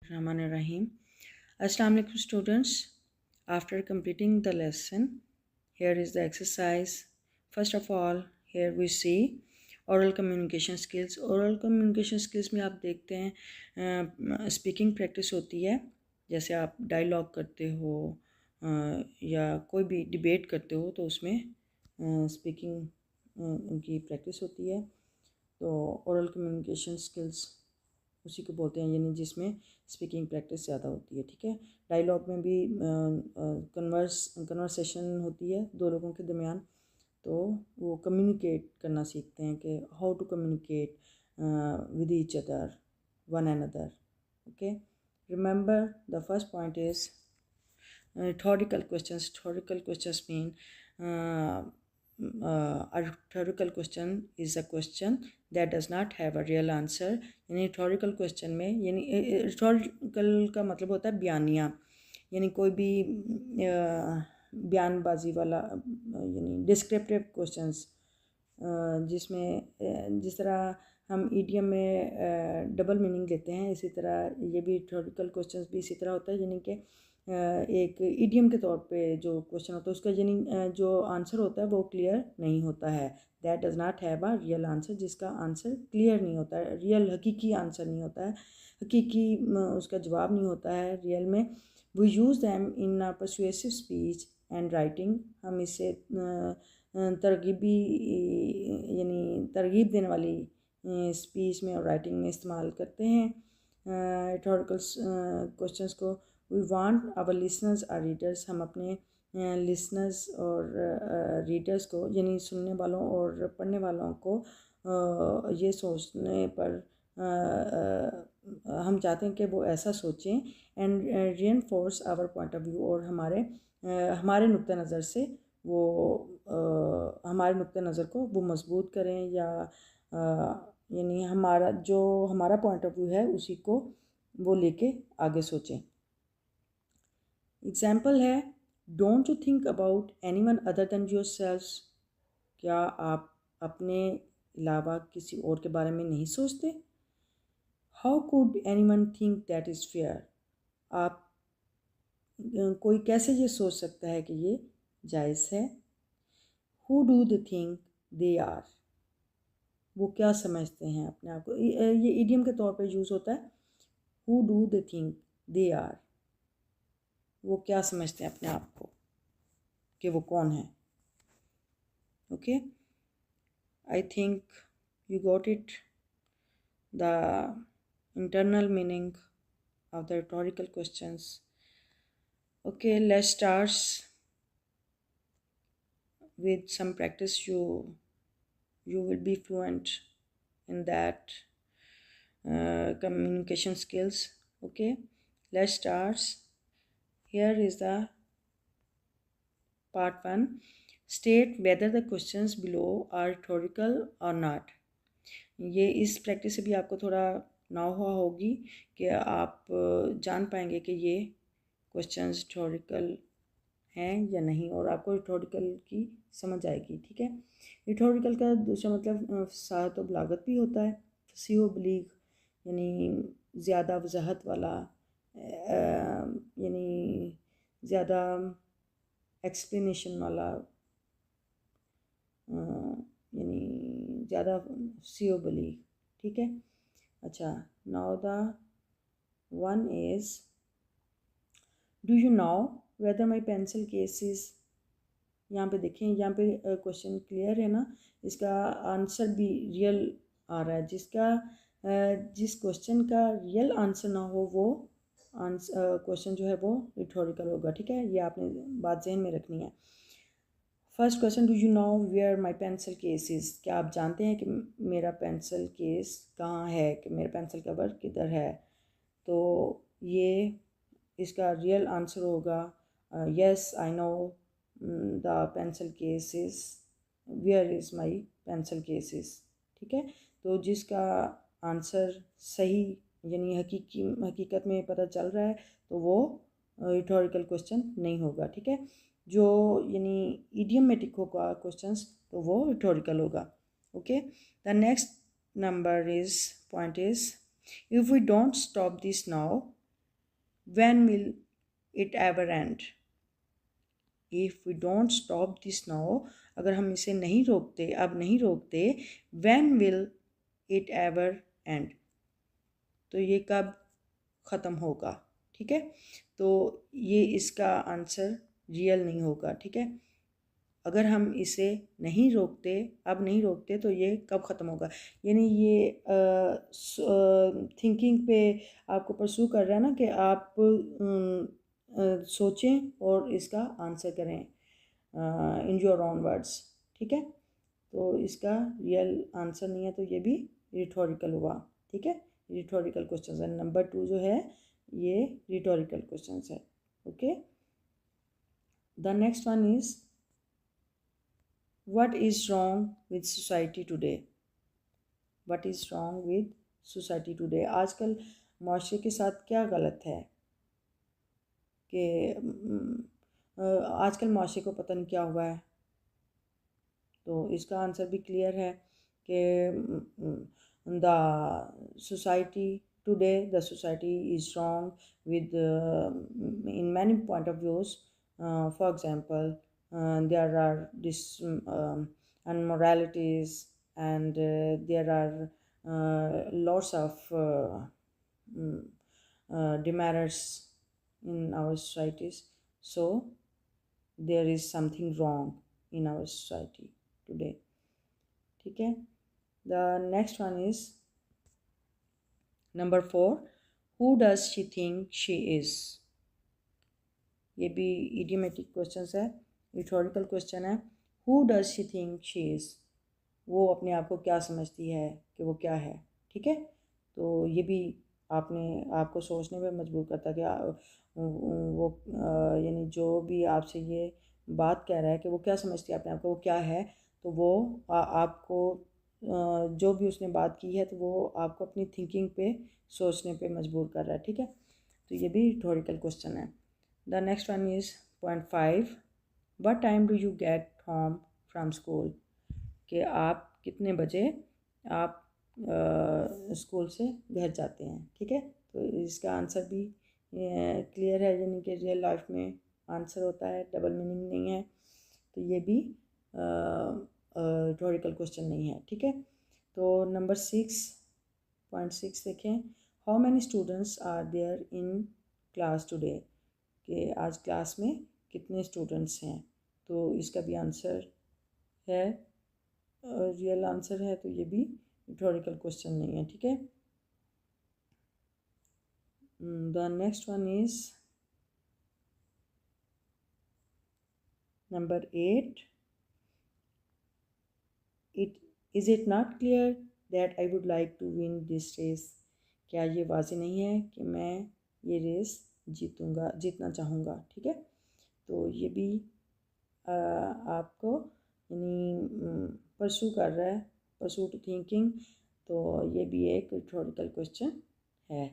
Bismillahirrahmanirrahim. Assalamu alaikum students. After completing the lesson, here is the exercise. First of all, here we see oral communication skills. Oral communication skills में आप देखते हैं speaking practice होती है, जैसे आप dialogue करते हो या कोई भी डिबेट करते हो तो उसमें स्पीकिंग की प्रैक्टिस होती है। तो ओरल कम्युनिकेशन स्किल्स उसी को बोलते हैं, यानी जिसमें स्पीकिंग प्रैक्टिस ज़्यादा होती है। ठीक है, डायलॉग में भी कन्वर्सेशन होती है दो लोगों के दरमियान, तो वो कम्युनिकेट करना सीखते हैं कि how to communicate with each other one another. Okay, remember the first point is rhetorical questions. Rhetorical questions mean a rhetorical question is a question that does not have a real answer. यानी rhetorical question में, यानी rhetorical का मतलब होता है बयानिया, यानी कोई भी बयानबाजी वाला, यानी डिस्क्रिप्टिव क्वेश्चंस, जिसमें जिस तरह हम ईडियम में डबल मीनिंग लेते हैं, इसी तरह ये भी rhetorical questions भी इसी तरह होता है, यानी कि एक ईडियम के तौर पे जो क्वेश्चन होता है उसका यानी जो आंसर होता है वो क्लियर नहीं होता है। That does not have a real answer, जिसका आंसर क्लियर नहीं होता है, रियल हकीकी आंसर नहीं होता है, हकीकी उसका जवाब नहीं होता है रियल में। We use them in a persuasive speech and writing. हम इसे तरगीबी यानी तरगीब देने वाली स्पीच में और राइटिंग में इस्तेमाल करते हैं रिटोरिकल क्वेश्चंस को। We want our listeners or readers, हम अपने लिसनर्स और रीडर्स को, यानी सुनने वालों और पढ़ने वालों को ये सोचने पर हम चाहते हैं कि वो ऐसा सोचें and reinforce our point of view, और हमारे नुक्ते नज़र से वो हमारे नुक्ते नज़र को वो मजबूत करें, या यानी हमारा पॉइंट ऑफ व्यू है उसी को वो लेके आगे सोचें। एग्जाम्पल है, don't you think about any one other than your selves. क्या आप अपने अलावा किसी और के बारे में नहीं सोचते? How could any one think that is fair. आप कोई कैसे ये सोच सकता है कि ये जायज़ है? Who do they think they are. वो क्या समझते हैं अपने आप को, ये इडियम के तौर पे यूज़ होता है। Who do they think they are, वो क्या समझते हैं अपने आप को कि वो कौन है। Okay, I think you got it, the internal meaning of the rhetorical questions. Okay, let's start with some practice. You will be fluent in that communication skills. Okay, let's start. Here is the part 1. State whether the questions below are rhetorical or not. ये इस practice से भी आपको थोड़ा ना हुआ होगी कि आप जान पाएंगे कि ये क्वेश्चंस rhetorical हैं या नहीं, और आपको रिटोरिकल की समझ आएगी। ठीक है, रिटोरिकल का दूसरा मतलब फसाहत और बलागत भी होता है। फसीह व बलीग यानी ज़्यादा वजाहत वाला, यानी ज़्यादा एक्सप्लेनेशन वाला, यानी ज़्यादा फसीह व बलीग। ठीक है, अच्छा, now the one is, do you know whether my pencil case is. यहाँ पे देखें, यहाँ पे क्वेश्चन क्लियर है ना, इसका आंसर भी रियल आ रहा है। जिस क्वेश्चन का रियल आंसर ना हो वो क्वेश्चन जो है वो रिटोरिकल होगा। ठीक है, ये आपने बात जहन में रखनी है। First question, do you know where my pencil case is. क्या आप जानते हैं कि मेरा पेंसिल केस कहाँ है, कि मेरा पेंसिल कवर किधर है। तो ये इसका रियल आंसर होगा yes I know the pencil case is, where is my pencil case is. ठीक है, तो जिसका आंसर सही यानी हकीकत में पता चल रहा है तो वो रिटोरिकल क्वेश्चन नहीं होगा। ठीक है, जो यानी इडियमेटिक होगा क्वेश्चंस तो वो रिटोरिकल होगा। Okay, the next number is point is, if we don't stop this now when will it ever end? If we don't stop this now, अगर हम इसे नहीं रोकते, अब नहीं रोकते, when will it ever end? तो ये कब ख़त्म होगा? ठीक है, तो ये इसका आंसर रियल नहीं होगा। ठीक है, अगर हम इसे नहीं रोकते, अब नहीं रोकते, तो ये कब ख़त्म होगा? यानी ये थिंकिंग पे आपको परसू कर रहा है ना कि आप सोचें और इसका आंसर करें इन योर ओन वर्ड्स। ठीक है, तो इसका रियल आंसर नहीं है, तो ये भी रिटोरिकल हुआ। ठीक है, रिटोरिकल क्वेश्चन है। नंबर 2 जो है ये रिटोरिकल क्वेश्चन है। Okay, the next one is what is wrong with society today? What is wrong with society today? आजकल माशरे के साथ क्या गलत है कि आजकल माशरे को पता नहीं क्या हुआ है। तो इसका आंसर भी क्लियर है कि the society today, the society is wrong with in many point of views. For example, there are this unmoralities, and there are lots of demerits in our societies. So there is something wrong in our society today. ठीक है, the next one is number 4, who does she think she is? ये भी idiomatic questions है, rhetorical question है। Who does she think she is? वो अपने आप को क्या समझती है कि वो क्या है? ठीक है, तो ये भी आपको सोचने पे मजबूर करता है कि वो यानी जो भी आपसे ये बात कह रहा है कि वो क्या समझती है अपने आप को, वो क्या है, तो वो आपको जो भी उसने बात की है तो वो आपको अपनी थिंकिंग पे सोचने पे मजबूर कर रहा है। ठीक है, तो ये भी रिटोरिकल क्वेश्चन है। The next one is point 5, what time do you get home from school? कि आप कितने बजे आप स्कूल से घर जाते हैं? ठीक है, तो इसका आंसर भी क्लियर है, यानी कि रियल लाइफ में आंसर होता है, डबल मीनिंग नहीं है, तो ये भी रिटोरिकल क्वेश्चन नहीं है। ठीक है, तो नंबर 6.6 देखें, how many students are there in class today? कि आज क्लास में कितने स्टूडेंट्स हैं? तो इसका भी आंसर है, रियल आंसर है, तो ये भी रिटोरिकल क्वेश्चन नहीं है। ठीक है, the next one is number 8, is it not clear that I would like to win this race? क्या ये वाज़ेह नहीं है कि मैं ये रेस जीतना चाहूँगा? ठीक है, तो ये भी आपको यानी परसू कर रहा है, परसू टू थिंकिंग, तो ये भी एक रिटोरिकल क्वेश्चन है।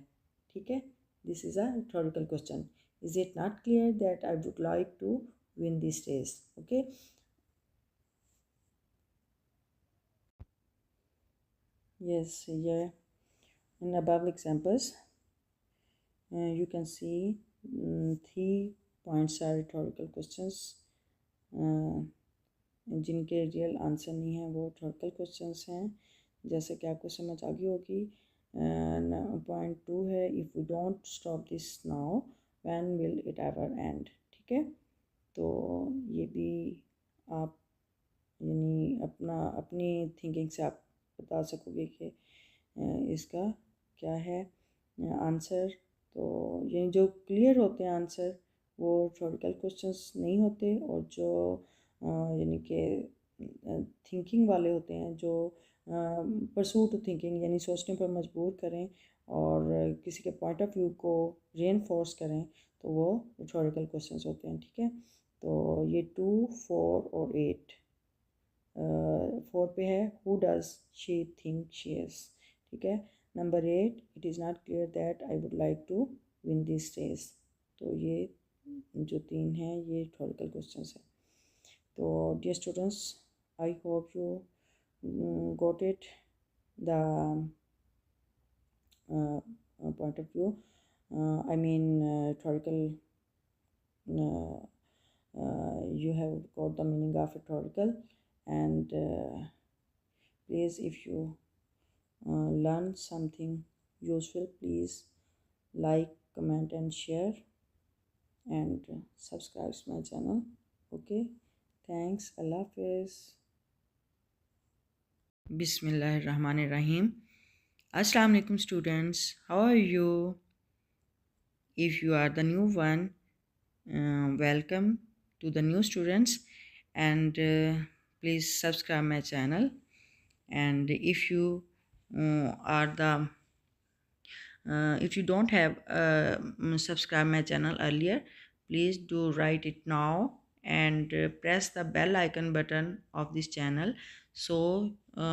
ठीक है, this is a rhetorical question, is it not clear that I would like to win this race? Okay, yes, yeah, in above examples you can see 3 points are rhetorical questions जिनके real answer नहीं है, वो rhetorical questions हैं। जैसे कि आपको समझ आ गई होगी। पॉइंट 2 है, if we don't stop this now when will it ever end? ठीक है, तो ये भी आप यानी अपनी थिंकिंग से आप बता सकोगे कि इसका क्या है आंसर। तो यानी जो क्लियर होते हैं आंसर वो रिटोरिकल क्वेश्चंस नहीं होते, और जो यानी कि थिंकिंग वाले होते हैं, जो परसूट थिंकिंग यानी सोचने पर मजबूर करें और किसी के पॉइंट ऑफ व्यू को रेनफोर्स करें, तो वो रिटोरिकल क्वेश्चंस होते हैं। ठीक है, तो ये 2, 4 और 8। 4 पे है, who does she think she is? ठीक है, number 8, it is not clear that I would like to win this race. तो ये जो 3 हैं ये रिटोरिकल क्वेश्चंस हैं। तो dear students, I hope you got it, the point of view, I mean rhetorical. You have got the meaning of rhetorical, and please, if you learn something useful, please like, comment, and share, and subscribe to my channel. Okay, thanks. Allah Hafiz. Bismillahirrahmanirrahim. Assalamu alaikum students. How are you? If you are the new one, welcome to the new students, and please subscribe my channel. And if you are the if you don't have subscribed my channel earlier, please do write it now and press the bell icon button of this channel, so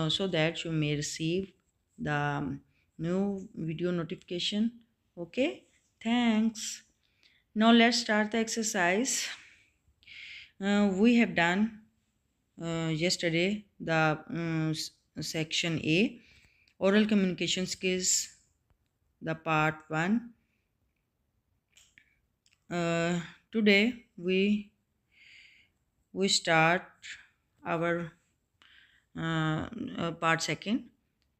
so that you may receive the new video notification. Okay, thanks. Now let's start the exercise. We have done yesterday the section A, oral communication skills, the part 1. Today we start our part 2.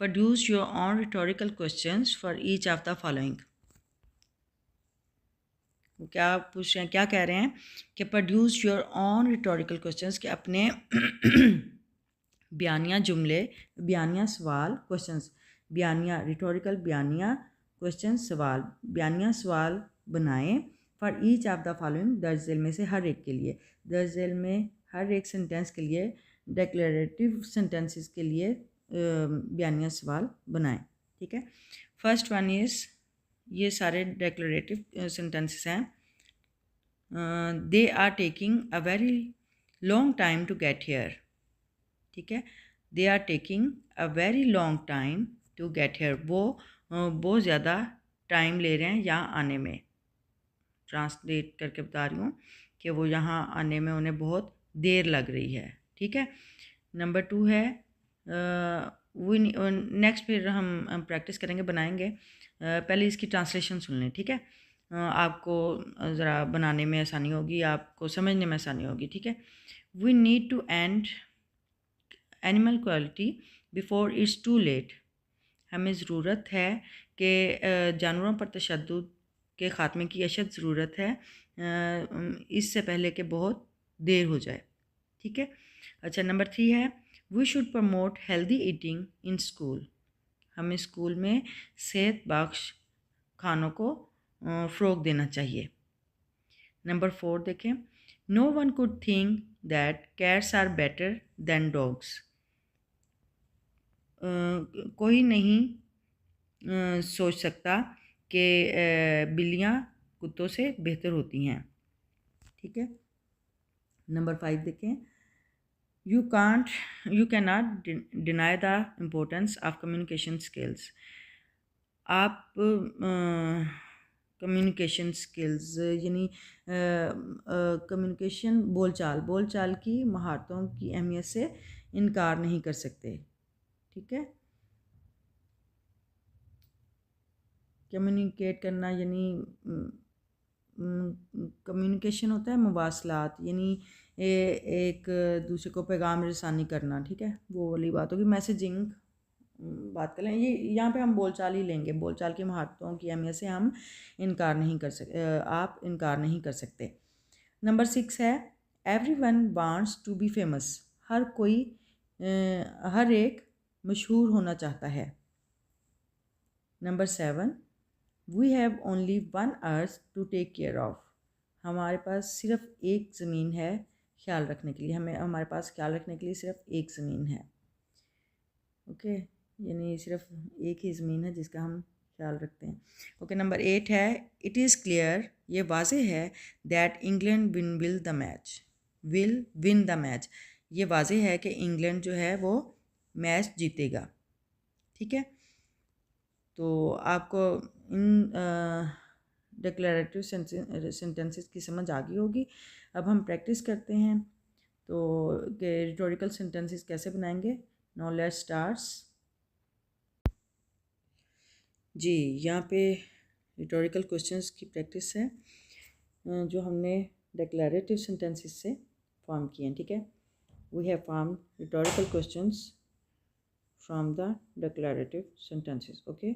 Produce your own rhetorical questions for each of the following. क्या पूछ रहे हैं, क्या कह रहे हैं कि produce your on rhetorical questions, कि अपने बयानिया जुमले, बयानिया सवाल, क्वेश्चंस, बयानिया रिटोरिकल, बयानिया क्वेश्चन, सवाल, बयानिया सवाल बनाएं for each of the following, दर्ज झेल में से हर एक के लिए, दर्ज झेल में हर एक सेंटेंस के लिए, डिक्लेरेटिव सेंटेंसेस के लिए बयानिया सवाल बनाएं. ठीक है. फर्स्ट वन इज़, ये सारे डिक्लेरेटिव सेंटेंसेस हैं. They are taking a very long time to get here. ठीक है. They are taking a very long time to get here. वो बहुत ज़्यादा टाइम ले रहे हैं यहाँ आने में. ट्रांसलेट करके बता रही हूँ कि वो यहाँ आने में उन्हें बहुत देर लग रही है. ठीक है. नंबर 2 है, नेक्स्ट फिर हम प्रैक्टिस करेंगे, बनाएंगे. पहले इसकी ट्रांसलेशन सुन लें. ठीक है. आपको ज़रा बनाने में आसानी होगी, आपको समझने में आसानी होगी. ठीक है. We need to end animal quality before it's too late. हमें ज़रूरत है कि जानवरों पर तशद्दुद के ख़ात्मे की अशद ज़रूरत है, इससे पहले कि बहुत देर हो जाए. ठीक है. अच्छा, नंबर 3 है, we should promote healthy eating in school. हमें स्कूल में सेहत बख्श खानों को फ़रोग देना चाहिए. नंबर 4 देखें, no one could think that cats are better than dogs. कोई नहीं सोच सकता कि बिल्लियाँ कुत्तों से बेहतर होती हैं. ठीक है. नंबर 5 देखें, you can not deny the importance of communication skills. आप कम्युनिकेशन स्किल्स यानी कम्युनिकेशन, बोलचाल की महारतों की अहमियत से इनकार नहीं कर सकते. ठीक है. कम्युनिकेट करना यानी कम्युनिकेशन होता है मुवासलात, यानी एक दूसरे को पैगाम रसानी करना. ठीक है. वो वाली बात होगी, मैसेजिंग बात कर लें. ये यहाँ पे हम बोलचाल ही लेंगे. बोलचाल की महारतों की अहमियत से हम इनकार नहीं कर सकते, आप इनकार नहीं कर सकते. नंबर 6 है, everyone wants to be famous. हर एक मशहूर होना चाहता है. Number 7, we have only one earth to take care of. हमारे पास सिर्फ एक ज़मीन है ख्याल रखने के लिए. हमारे पास ख्याल रखने के लिए सिर्फ एक ज़मीन है. ओके. यानी सिर्फ एक ही ज़मीन है जिसका हम ख्याल रखते हैं. ओके. नंबर 8 है, इट इज़ क्लियर, ये वाज़ेह है, that England will win the match. ये वाज़ेह है कि इंग्लैंड जो है वो मैच जीतेगा. ठीक है. तो आपको इन डिक्लेरेटिव सेंटेंसेस की समझ आ गई होगी. अब हम प्रैक्टिस करते हैं तो कि रिटोरिकल सेंटेंसेस कैसे बनाएंगे. Now let's start. जी, यहाँ पे रिटोरिकल क्वेश्चंस की प्रैक्टिस है जो हमने डिक्लेरेटिव सेंटेंसेस से फॉर्म किए हैं, ठीक है। We have form rhetorical questions from the declarative sentences. Okay,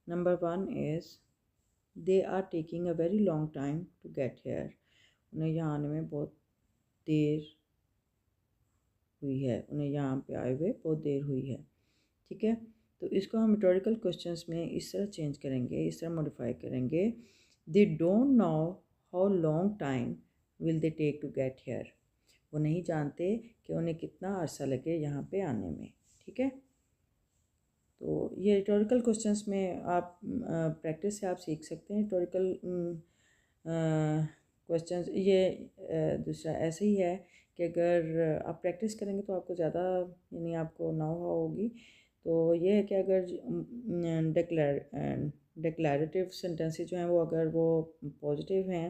number 1 is they are taking a very long time to get here. उन्हें यहाँ आने में बहुत देर हुई है, उन्हें यहाँ पे आए हुए बहुत देर हुई है, ठीक है। तो इसको हम रिटोरिकल क्वेश्चंस में इस तरह चेंज करेंगे, इस तरह मॉडिफाई करेंगे, they don't know how long time will they take to get here. वो नहीं जानते कि उन्हें कितना अरसा लगे यहाँ पे आने में, ठीक है। तो ये रिटोरिकल क्वेश्चंस में आप प्रैक्टिस से आप सीख सकते हैं रिटोरिकल क्वेश्चंस। ये दूसरा ऐसे ही है कि अगर आप प्रैक्टिस करेंगे तो आपको ज़्यादा यानी आपको नाउ हाउ होगी। तो ये है कि अगर डिक्लेरेटिव सेंटेंसेस जो हैं वो अगर वो पॉजिटिव हैं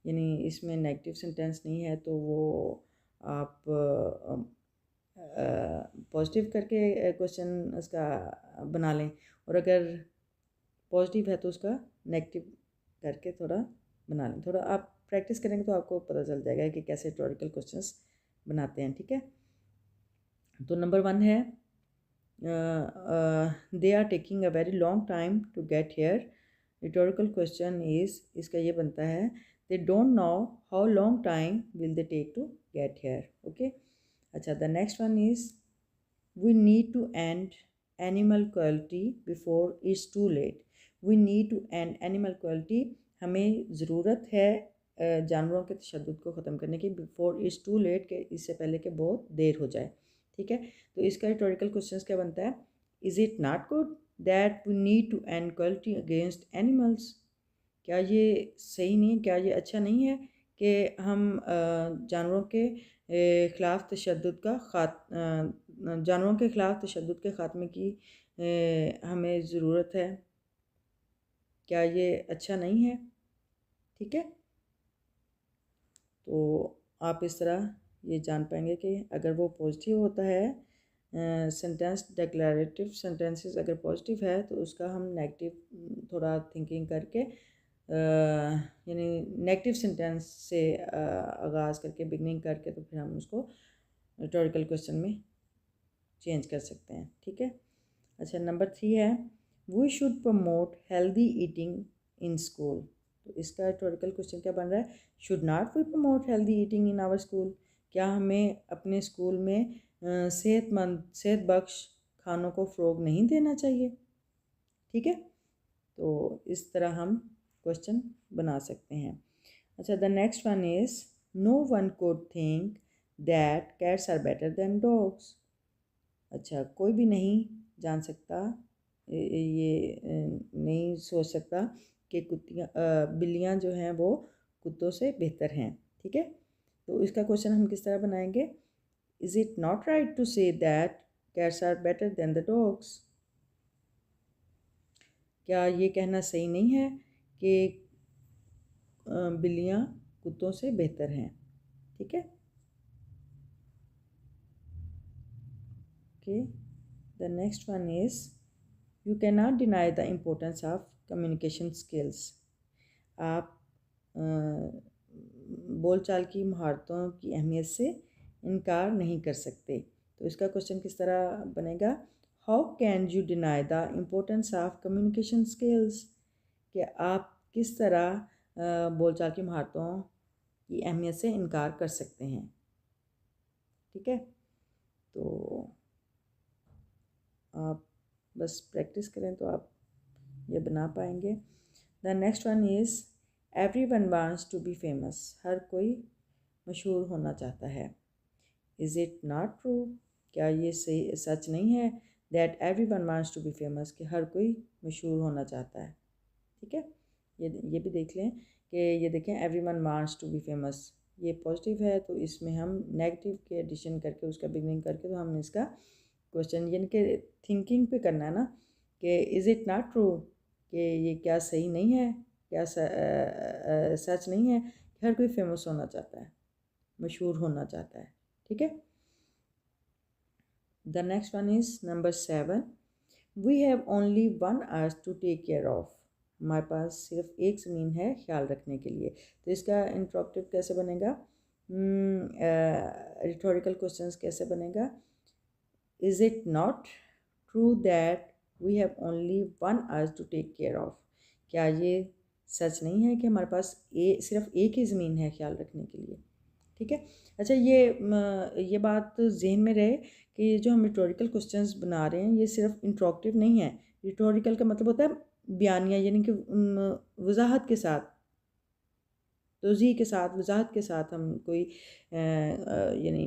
यानी इसमें नेगेटिव सेंटेंस नहीं है तो वो आप पॉजिटिव करके क्वेश्चन उसका बना लें, और अगर पॉजिटिव है तो उसका नेगेटिव करके थोड़ा बना लें। थोड़ा आप प्रैक्टिस करेंगे तो आपको पता चल जाएगा कि कैसे रिटोरिकल क्वेश्चंस बनाते हैं, ठीक है। तो नंबर 1 है they are taking a very long time to get here. Rhetorical question is, इसका ये बनता है they don't know how long time will they take to get here. Okay, अच्छा, the next one is we need to end animal cruelty before it's too late. We need to end animal cruelty, हमें ज़रूरत है जानवरों के तशद्दुद को ख़त्म करने की, बिफोर इट्स टू लेट, के इससे पहले कि बहुत देर हो जाए, ठीक है। तो इसका रिटोरिकल क्वेश्चन क्या बनता है, is it not good that we need to end cruelty against animals. क्या ये सही नहीं, क्या ये अच्छा नहीं है कि हम जानवरों के ख़िलाफ़ तशद्दुद का जानवरों के ख़िलाफ़ तशद्दुद के ख़ात्मे की हमें ज़रूरत है, क्या ये अच्छा नहीं है, ठीक है। तो आप इस तरह ये जान पाएंगे कि अगर वो पॉजिटिव होता है सेंटेंस, डिक्लेरेटिव सेंटेंसेस अगर पॉजिटिव है तो उसका हम नेगेटिव थोड़ा थिंकिंग करके यानी नेगेटिव सेंटेंस से आगाज़ करके बिगनिंग करके तो फिर हम उसको रिटोरिकल क्वेश्चन में चेंज कर सकते हैं, ठीक है। अच्छा, नंबर 3 है we should promote healthy eating in school. तो इसका रिटोरिकल क्वेश्चन क्या बन रहा है, should not we promote healthy eating in our school. क्या हमें अपने स्कूल में सेहत बख्श खानों को फ़रोग नहीं देना चाहिए, ठीक है। तो इस तरह हम क्वेश्चन बना सकते हैं। अच्छा, the next one is no one could think that cats are better than dogs. अच्छा, कोई भी नहीं जान सकता, ये नहीं सोच सकता कि बिल्लियाँ जो हैं वो कुत्तों से बेहतर हैं, ठीक है। तो इसका क्वेश्चन हम किस तरह बनाएंगे, is it not right to say that cats are better than the dogs. क्या ये कहना सही नहीं है कि बिल्लियाँ कुत्तों से बेहतर हैं, ठीक है। Okay, the next one is you can not deny the importance of communication skills. आप बोलचाल की महारतों की अहमियत से इनकार नहीं कर सकते। तो इसका क्वेश्चन किस तरह बनेगा, how can you deny the importance of communication skills. कि आप किस तरह बोलचाल की महारतों की अहमियत से इनकार कर सकते हैं, ठीक है। तो आप बस प्रैक्टिस करें तो आप ये बना पाएंगे। The next one is everyone wants to be famous. हर कोई मशहूर होना चाहता है। Is it not true. क्या ये सही सच नहीं है that everyone wants to be famous, कि हर कोई मशहूर होना चाहता है, ठीक है। ये भी देख लें कि ये देखें everyone wants to be famous, ये पॉजिटिव है तो इसमें हम नेगेटिव के एडिशन करके उसका बिगनिंग करके तो हम इसका क्वेश्चन यानी कि थिंकिंग पे करना है ना, कि इज़ इट नॉट ट्रू, कि ये क्या सही नहीं है, क्या सच नहीं है कि हर कोई फेमस होना चाहता है, मशहूर होना चाहता है, ठीक है। The next one is number 7, we have only one earth to take care of. हमारे पास सिर्फ एक ज़मीन है ख्याल रखने के लिए। तो इसका इंट्रोगेटिव कैसे बनेगा, रिटोरिकल क्वेश्चंस कैसे बनेगा, is it not true that we have only one earth to take care of, क्या ये सच नहीं है कि हमारे पास सिर्फ एक ही ज़मीन है ख्याल रखने के लिए। ठीक है। अच्छा, ये बात जहन में रहे कि ये जो हम रिटोरिकल क्वेश्चंस बना रहे हैं ये सिर्फ इंट्रोगेटिव नहीं है। रिटोरिकल का मतलब होता है बयानिया, यानी कि वजाहत के साथ, तोज़ीह के साथ, वजाहत के साथ हम कोई यानी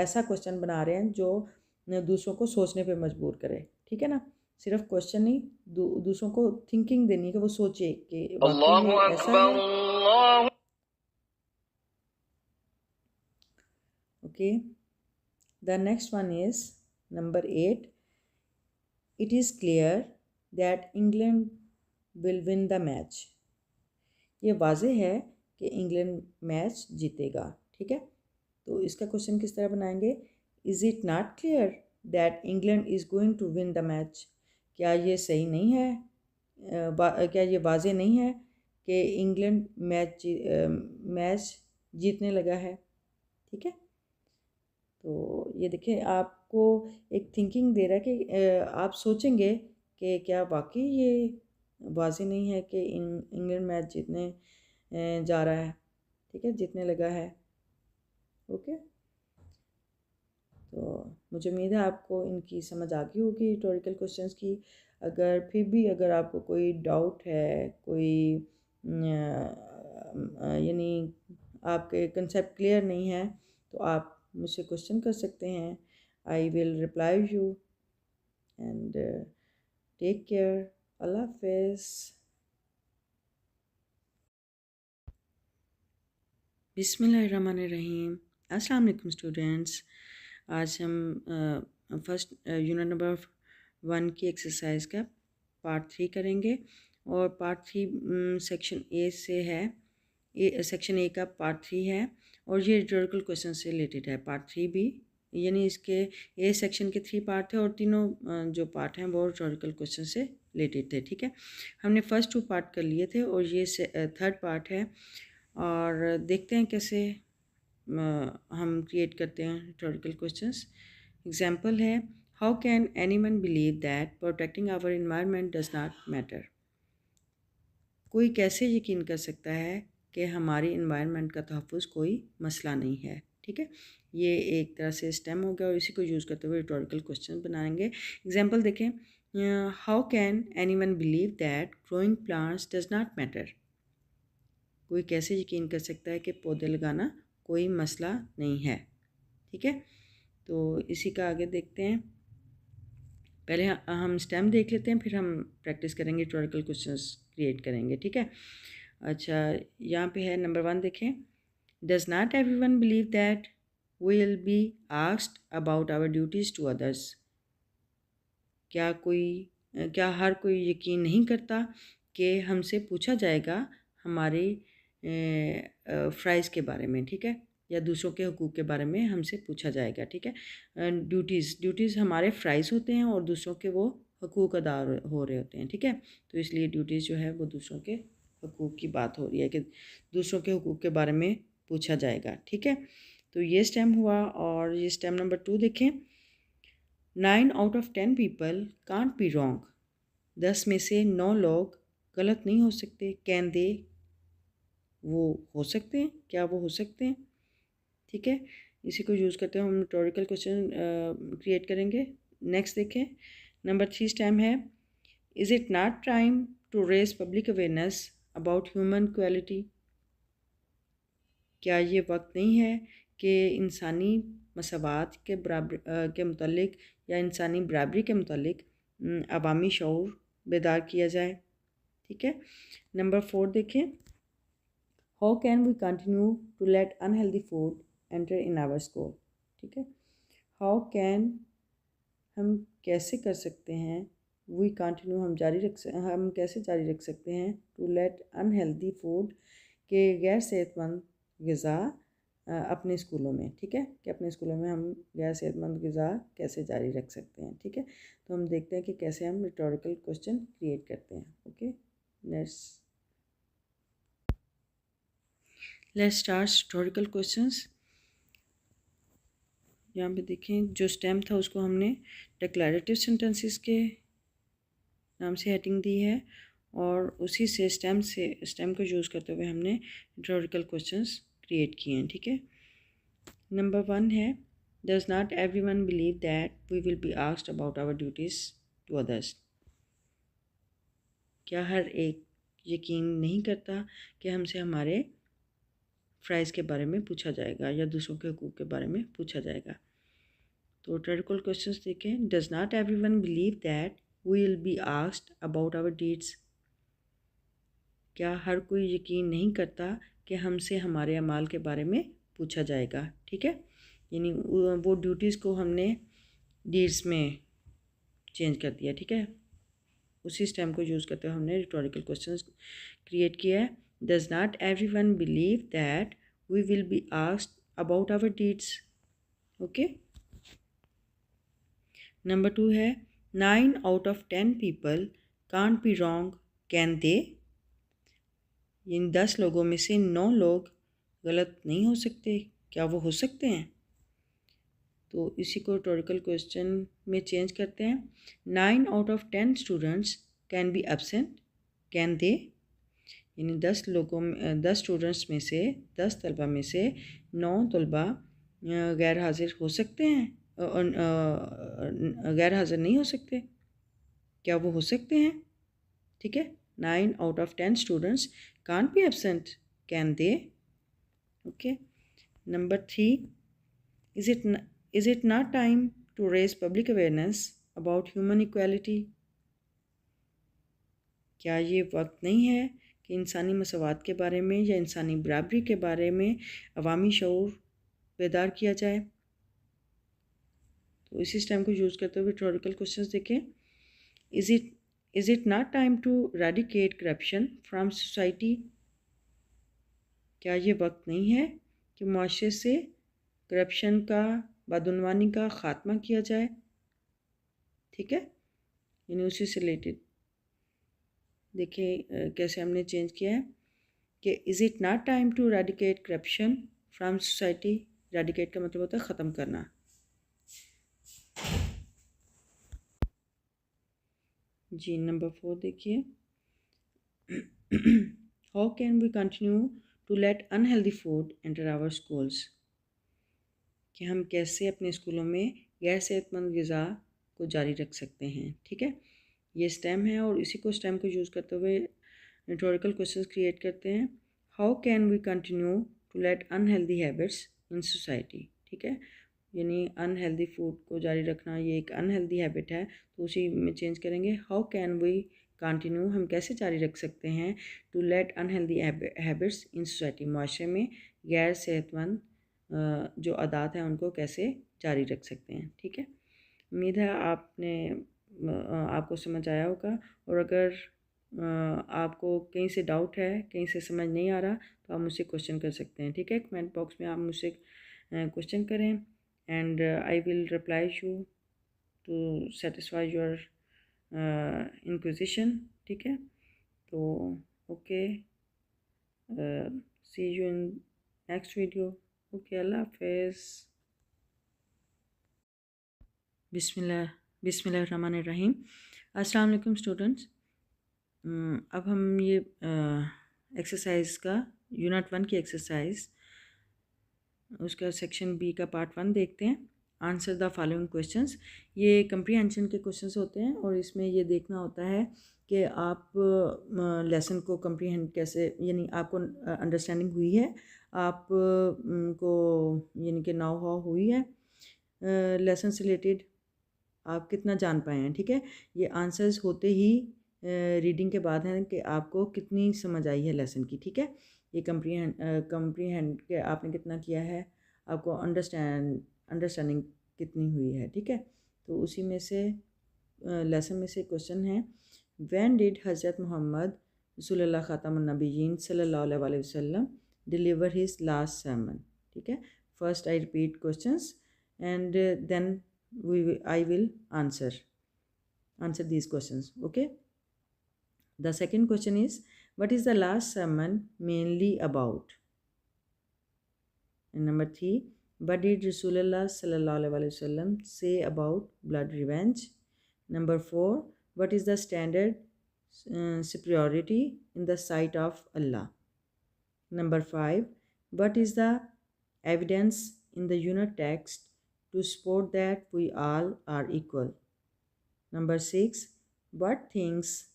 ऐसा क्वेश्चन बना रहे हैं जो दूसरों को सोचने पे मजबूर करे। ठीक है ना, सिर्फ क्वेश्चन नहीं, दूसरों को थिंकिंग देनी कि वो सोचे कि वाकई ये ऐसा है। Okay, the next one is number 8. It is clear that England will win the match. ये वाज़ेह है कि इंग्लैंड मैच जीतेगा। ठीक है, तो इसका क्वेश्चन किस तरह बनाएंगे, is it not clear that England is going to win the match, क्या ये सही नहीं है, क्या ये वाज़ेह नहीं है कि इंग्लैंड मैच जीतने लगा है। ठीक है, तो ये देखिए आपको एक थिंकिंग दे रहा है कि आप सोचेंगे कि क्या वाकई ये वाज़ेह नहीं है कि इंग्लैंड मैच जीतने जा रहा है। ठीक है, जीतने लगा है। ओके, तो मुझे उम्मीद है आपको इनकी समझ आ गई होगी रिटोरिकल क्वेश्चंस की। अगर फिर भी अगर आपको कोई डाउट है, कोई यानी आपके कंसेप्ट क्लियर नहीं है, तो आप मुझसे क्वेश्चन कर सकते हैं। I will reply you and take care. अल्लाह हाफिज़। बिस्मिल्लाहिर्रहमानिर्रहीम। अस्सलाम वालेकुम स्टूडेंट्स। आज हम फर्स्ट यूनिट नंबर 1 की एक्सरसाइज का पार्ट 3 करेंगे और पार्ट 3 सेक्शन ए से है। सेक्शन ए का पार्ट 3 है और ये रिटोरिकल क्वेश्चन से रिलेटेड है। पार्ट 3 भी, यानी इसके ए सेक्शन के 3 पार्ट थे और तीनों जो पार्ट हैं वो रिटोरिकल क्वेश्चन से रिलेटेड थे। ठीक है, हमने फर्स्ट 2 पार्ट कर लिए थे और ये थर्ड पार्ट है और देखते हैं कैसे हम क्रिएट करते हैं रिटोरिकल क्वेश्चंस। एग्जांपल है, how can anyone believe that protecting our environment does not matter, कोई कैसे यकीन कर सकता है कि हमारी इन्वायरमेंट का तहफ़्फ़ुज़ कोई मसला नहीं है। ठीक है, ये एक तरह से स्टेम हो गया और इसी को यूज़ करते हुए रिटोरिकल क्वेश्चन बनाएंगे। एग्जांपल देखें, how can anyone believe that growing plants does not matter, कोई कैसे यकीन कर सकता है कि पौधे लगाना कोई मसला नहीं है। ठीक है, तो इसी का आगे देखते हैं। पहले हम स्टेम देख लेते हैं, फिर हम प्रैक्टिस करेंगे, रिटोरिकल क्वेश्चंस क्रिएट करेंगे। ठीक है, अच्छा यहाँ पे है नंबर 1 देखें, does not everyone believe that we will be asked about our duties to others, क्या हर कोई यकीन नहीं करता कि हमसे पूछा जाएगा हमारे फ़्राइज़ के बारे में। ठीक है, या दूसरों के हुकूक़ के बारे में हमसे पूछा जाएगा। ठीक है, ड्यूटीज़ हमारे फ़्राइज़ होते हैं और दूसरों के वो हुकूक़ अदा हो रहे होते हैं। ठीक है, तो इसलिए ड्यूटीज़ जो है वो दूसरों के हुकूक़ की बात हो रही है कि दूसरों के हुकूक़ के बारे में पूछा जाएगा। ठीक है, तो ये स्टेम हुआ और ये स्टेम नंबर 2 देखें, 9 out of 10 people can't be wrong, 10 में से 9 लोग गलत नहीं हो सकते। कैन दे, वो हो सकते हैं, क्या वो हो सकते हैं। ठीक है, इसी को यूज़ करते हुए हम रिटोरिकल क्वेश्चन क्रिएट करेंगे। नेक्स्ट देखें, नंबर 3 स्टेम है, is it not time to raise public awareness about human equality, क्या ये वक्त नहीं है कि इंसानी मसावात के के मुतल्लिक या इंसानी बराबरी के मुतल्लिक अवामी शऊर बेदार किया जाए। ठीक है, नंबर 4 देखें, how can we continue to let unhealthy food enter in our school. ठीक है, हाउ कैन, हम कैसे कर सकते हैं, वी कंटिन्यू हम कैसे जारी रख सकते हैं, टू लेट अनहेल्दी फूड के गैर सेहतमंद ग़िज़ा अपने स्कूलों में। ठीक है, कि अपने स्कूलों में हम गैर सेहतमंद ग़िज़ा कैसे जारी रख सकते हैं। ठीक है, तो हम देखते हैं कि कैसे हम रिटोरिकल क्वेश्चन क्रिएट करते हैं। Okay. Let's start historical questions. यहाँ पे देखें, जो स्टेम था उसको हमने डिक्लरेटिव सेंटेंसेस के नाम से हेडिंग दी है, और उसी से स्टेम को यूज़ करते हुए हमने हिस्टोरिकल क्वेश्चंस क्रिएट किए हैं। ठीक है, नंबर 1 है, does not everyone believe that we will be asked about our duties to others. क्या हर एक यकीन नहीं करता कि हमसे हमारे फ़राइज़ के बारे में पूछा जाएगा या दूसरों के हकूक़ के बारे में पूछा जाएगा। तो रिटोरिकल क्वेश्चंस देखें, does not everyone believe that we will be asked about our deeds. क्या हर कोई यकीन नहीं करता कि हमसे हमारे अमाल के बारे में पूछा जाएगा। ठीक है, यानी वो ड्यूटीज़ को हमने डीड्स में चेंज कर दिया। ठीक है, उसी स्टेम को यूज़ करते हुए हमने रिटोरिकल क्वेश्चंस क्रिएट किया है। Does not everyone believe that we will be asked about our deeds. Okay, number 2 है, 9 out of 10 people can't be wrong, can they। इन 10 लोगों में से 9 लोग गलत नहीं हो सकते, क्या वो हो सकते हैं। तो इसी को रिटोरिकल क्वेश्चन में चेंज करते हैं। 9 out of 10 students can be absent, can they. यानी 10 स्टूडेंट्स में से 10 तलबा में से 9 तलबा गैर हाजिर हो सकते हैं, गैर हाजिर नहीं हो सकते, क्या वो हो सकते हैं। ठीक है, 9 out of 10 students can't be absent, can they। okay, number 3, is it not time to raise public awareness about human equality। क्या ये वक्त नहीं है कि इंसानी मसवात के बारे में या इंसानी बराबरी के बारे में अवामी शऊर बेदार किया जाए। तो इसी स्टेम को यूज़ करते हुए रिटोरिकल क्वेश्चंस देखें। Is it not time to eradicate corruption from society. क्या ये वक्त नहीं है कि मुआशरे से करप्शन का, बदउनवानी का ख़ात्मा किया जाए। ठीक है, यानी उसी से रिलेटेड देखिए कैसे हमने चेंज किया है कि is it not time to eradicate corruption from society. Eradicate का मतलब होता है ख़त्म करना। जी, नंबर 4 देखिए, how can we continue to let unhealthy food enter our schools. कि हम कैसे अपने स्कूलों में गैर सेहतमंद ग़िज़ा को जारी रख सकते हैं। ठीक है, ये स्टेम है और इसी को स्टेम को यूज़ करते हुए रिटोरिकल क्वेश्चंस क्रिएट करते हैं। How can we continue to let unhealthy habits in society. ठीक है, यानी अनहेल्दी फूड को जारी रखना ये एक अनहेल्दी हैबिट है, तो उसी में चेंज करेंगे। हाउ कैन वी कंटिन्यू, हम कैसे जारी रख सकते हैं, to let unhealthy habits in society, मुआशरे में गैर सेहतमंद जो आदात हैं उनको कैसे जारी रख सकते हैं। ठीक है, उम्मीद है आपको समझ आया होगा, और अगर आपको कहीं से डाउट है, कहीं से समझ नहीं आ रहा, तो आप मुझसे क्वेश्चन कर सकते हैं। ठीक है, कमेंट बॉक्स में आप मुझसे क्वेश्चन करें, and I will reply you to satisfy your inquisition. ठीक है, तो okay, see you in next video. Okay, अल्लाह हाफिज़। बिस्मिल्लाहिर्रहमानिर्रहीम। अस्सलाम वालेकुम स्टूडेंट्स। अब हम ये एक्सरसाइज का यूनिट 1 की एक्सरसाइज, उसका सेक्शन बी का पार्ट 1 देखते हैं। Answer the following questions. ये कंप्रीहेंशन के क्वेश्चंस होते हैं, और इसमें ये देखना होता है कि आप लेसन को कंप्रीहेंड कैसे, यानी आपको अंडरस्टैंडिंग हुई है, आप को यानी कि नाउ हाउ हुई है लेसन से रिलेटेड, आप कितना जान पाए हैं। ठीक है, ये आंसर्स होते ही रीडिंग के बाद हैं कि आपको कितनी समझ आई है लेसन की। ठीक है, ये कंप्रीहेंड के आपने कितना किया है, आपको अंडरस्टैंडिंग कितनी हुई है। ठीक है, तो उसी में से लेसन में से क्वेश्चन है, व्हेन डिड हज़रत मोहम्मद रसूलुल्लाह ख़ातमुन नबिय्यीन सल्लल्लाहु अलैहि वसल्लम डिलीवर हिज लास्ट sermon। ठीक है, first I repeat questions and then I will answer these questions. Okay, The second question is, what is the last sermon mainly about? And number 3, what did Rasulullah sallallahu alaihi wasallam say about blood revenge? Number 4, what is the standard superiority in the sight of Allah? Number 5, what is the evidence in the unit text to support that we all are equal? Number 6, what things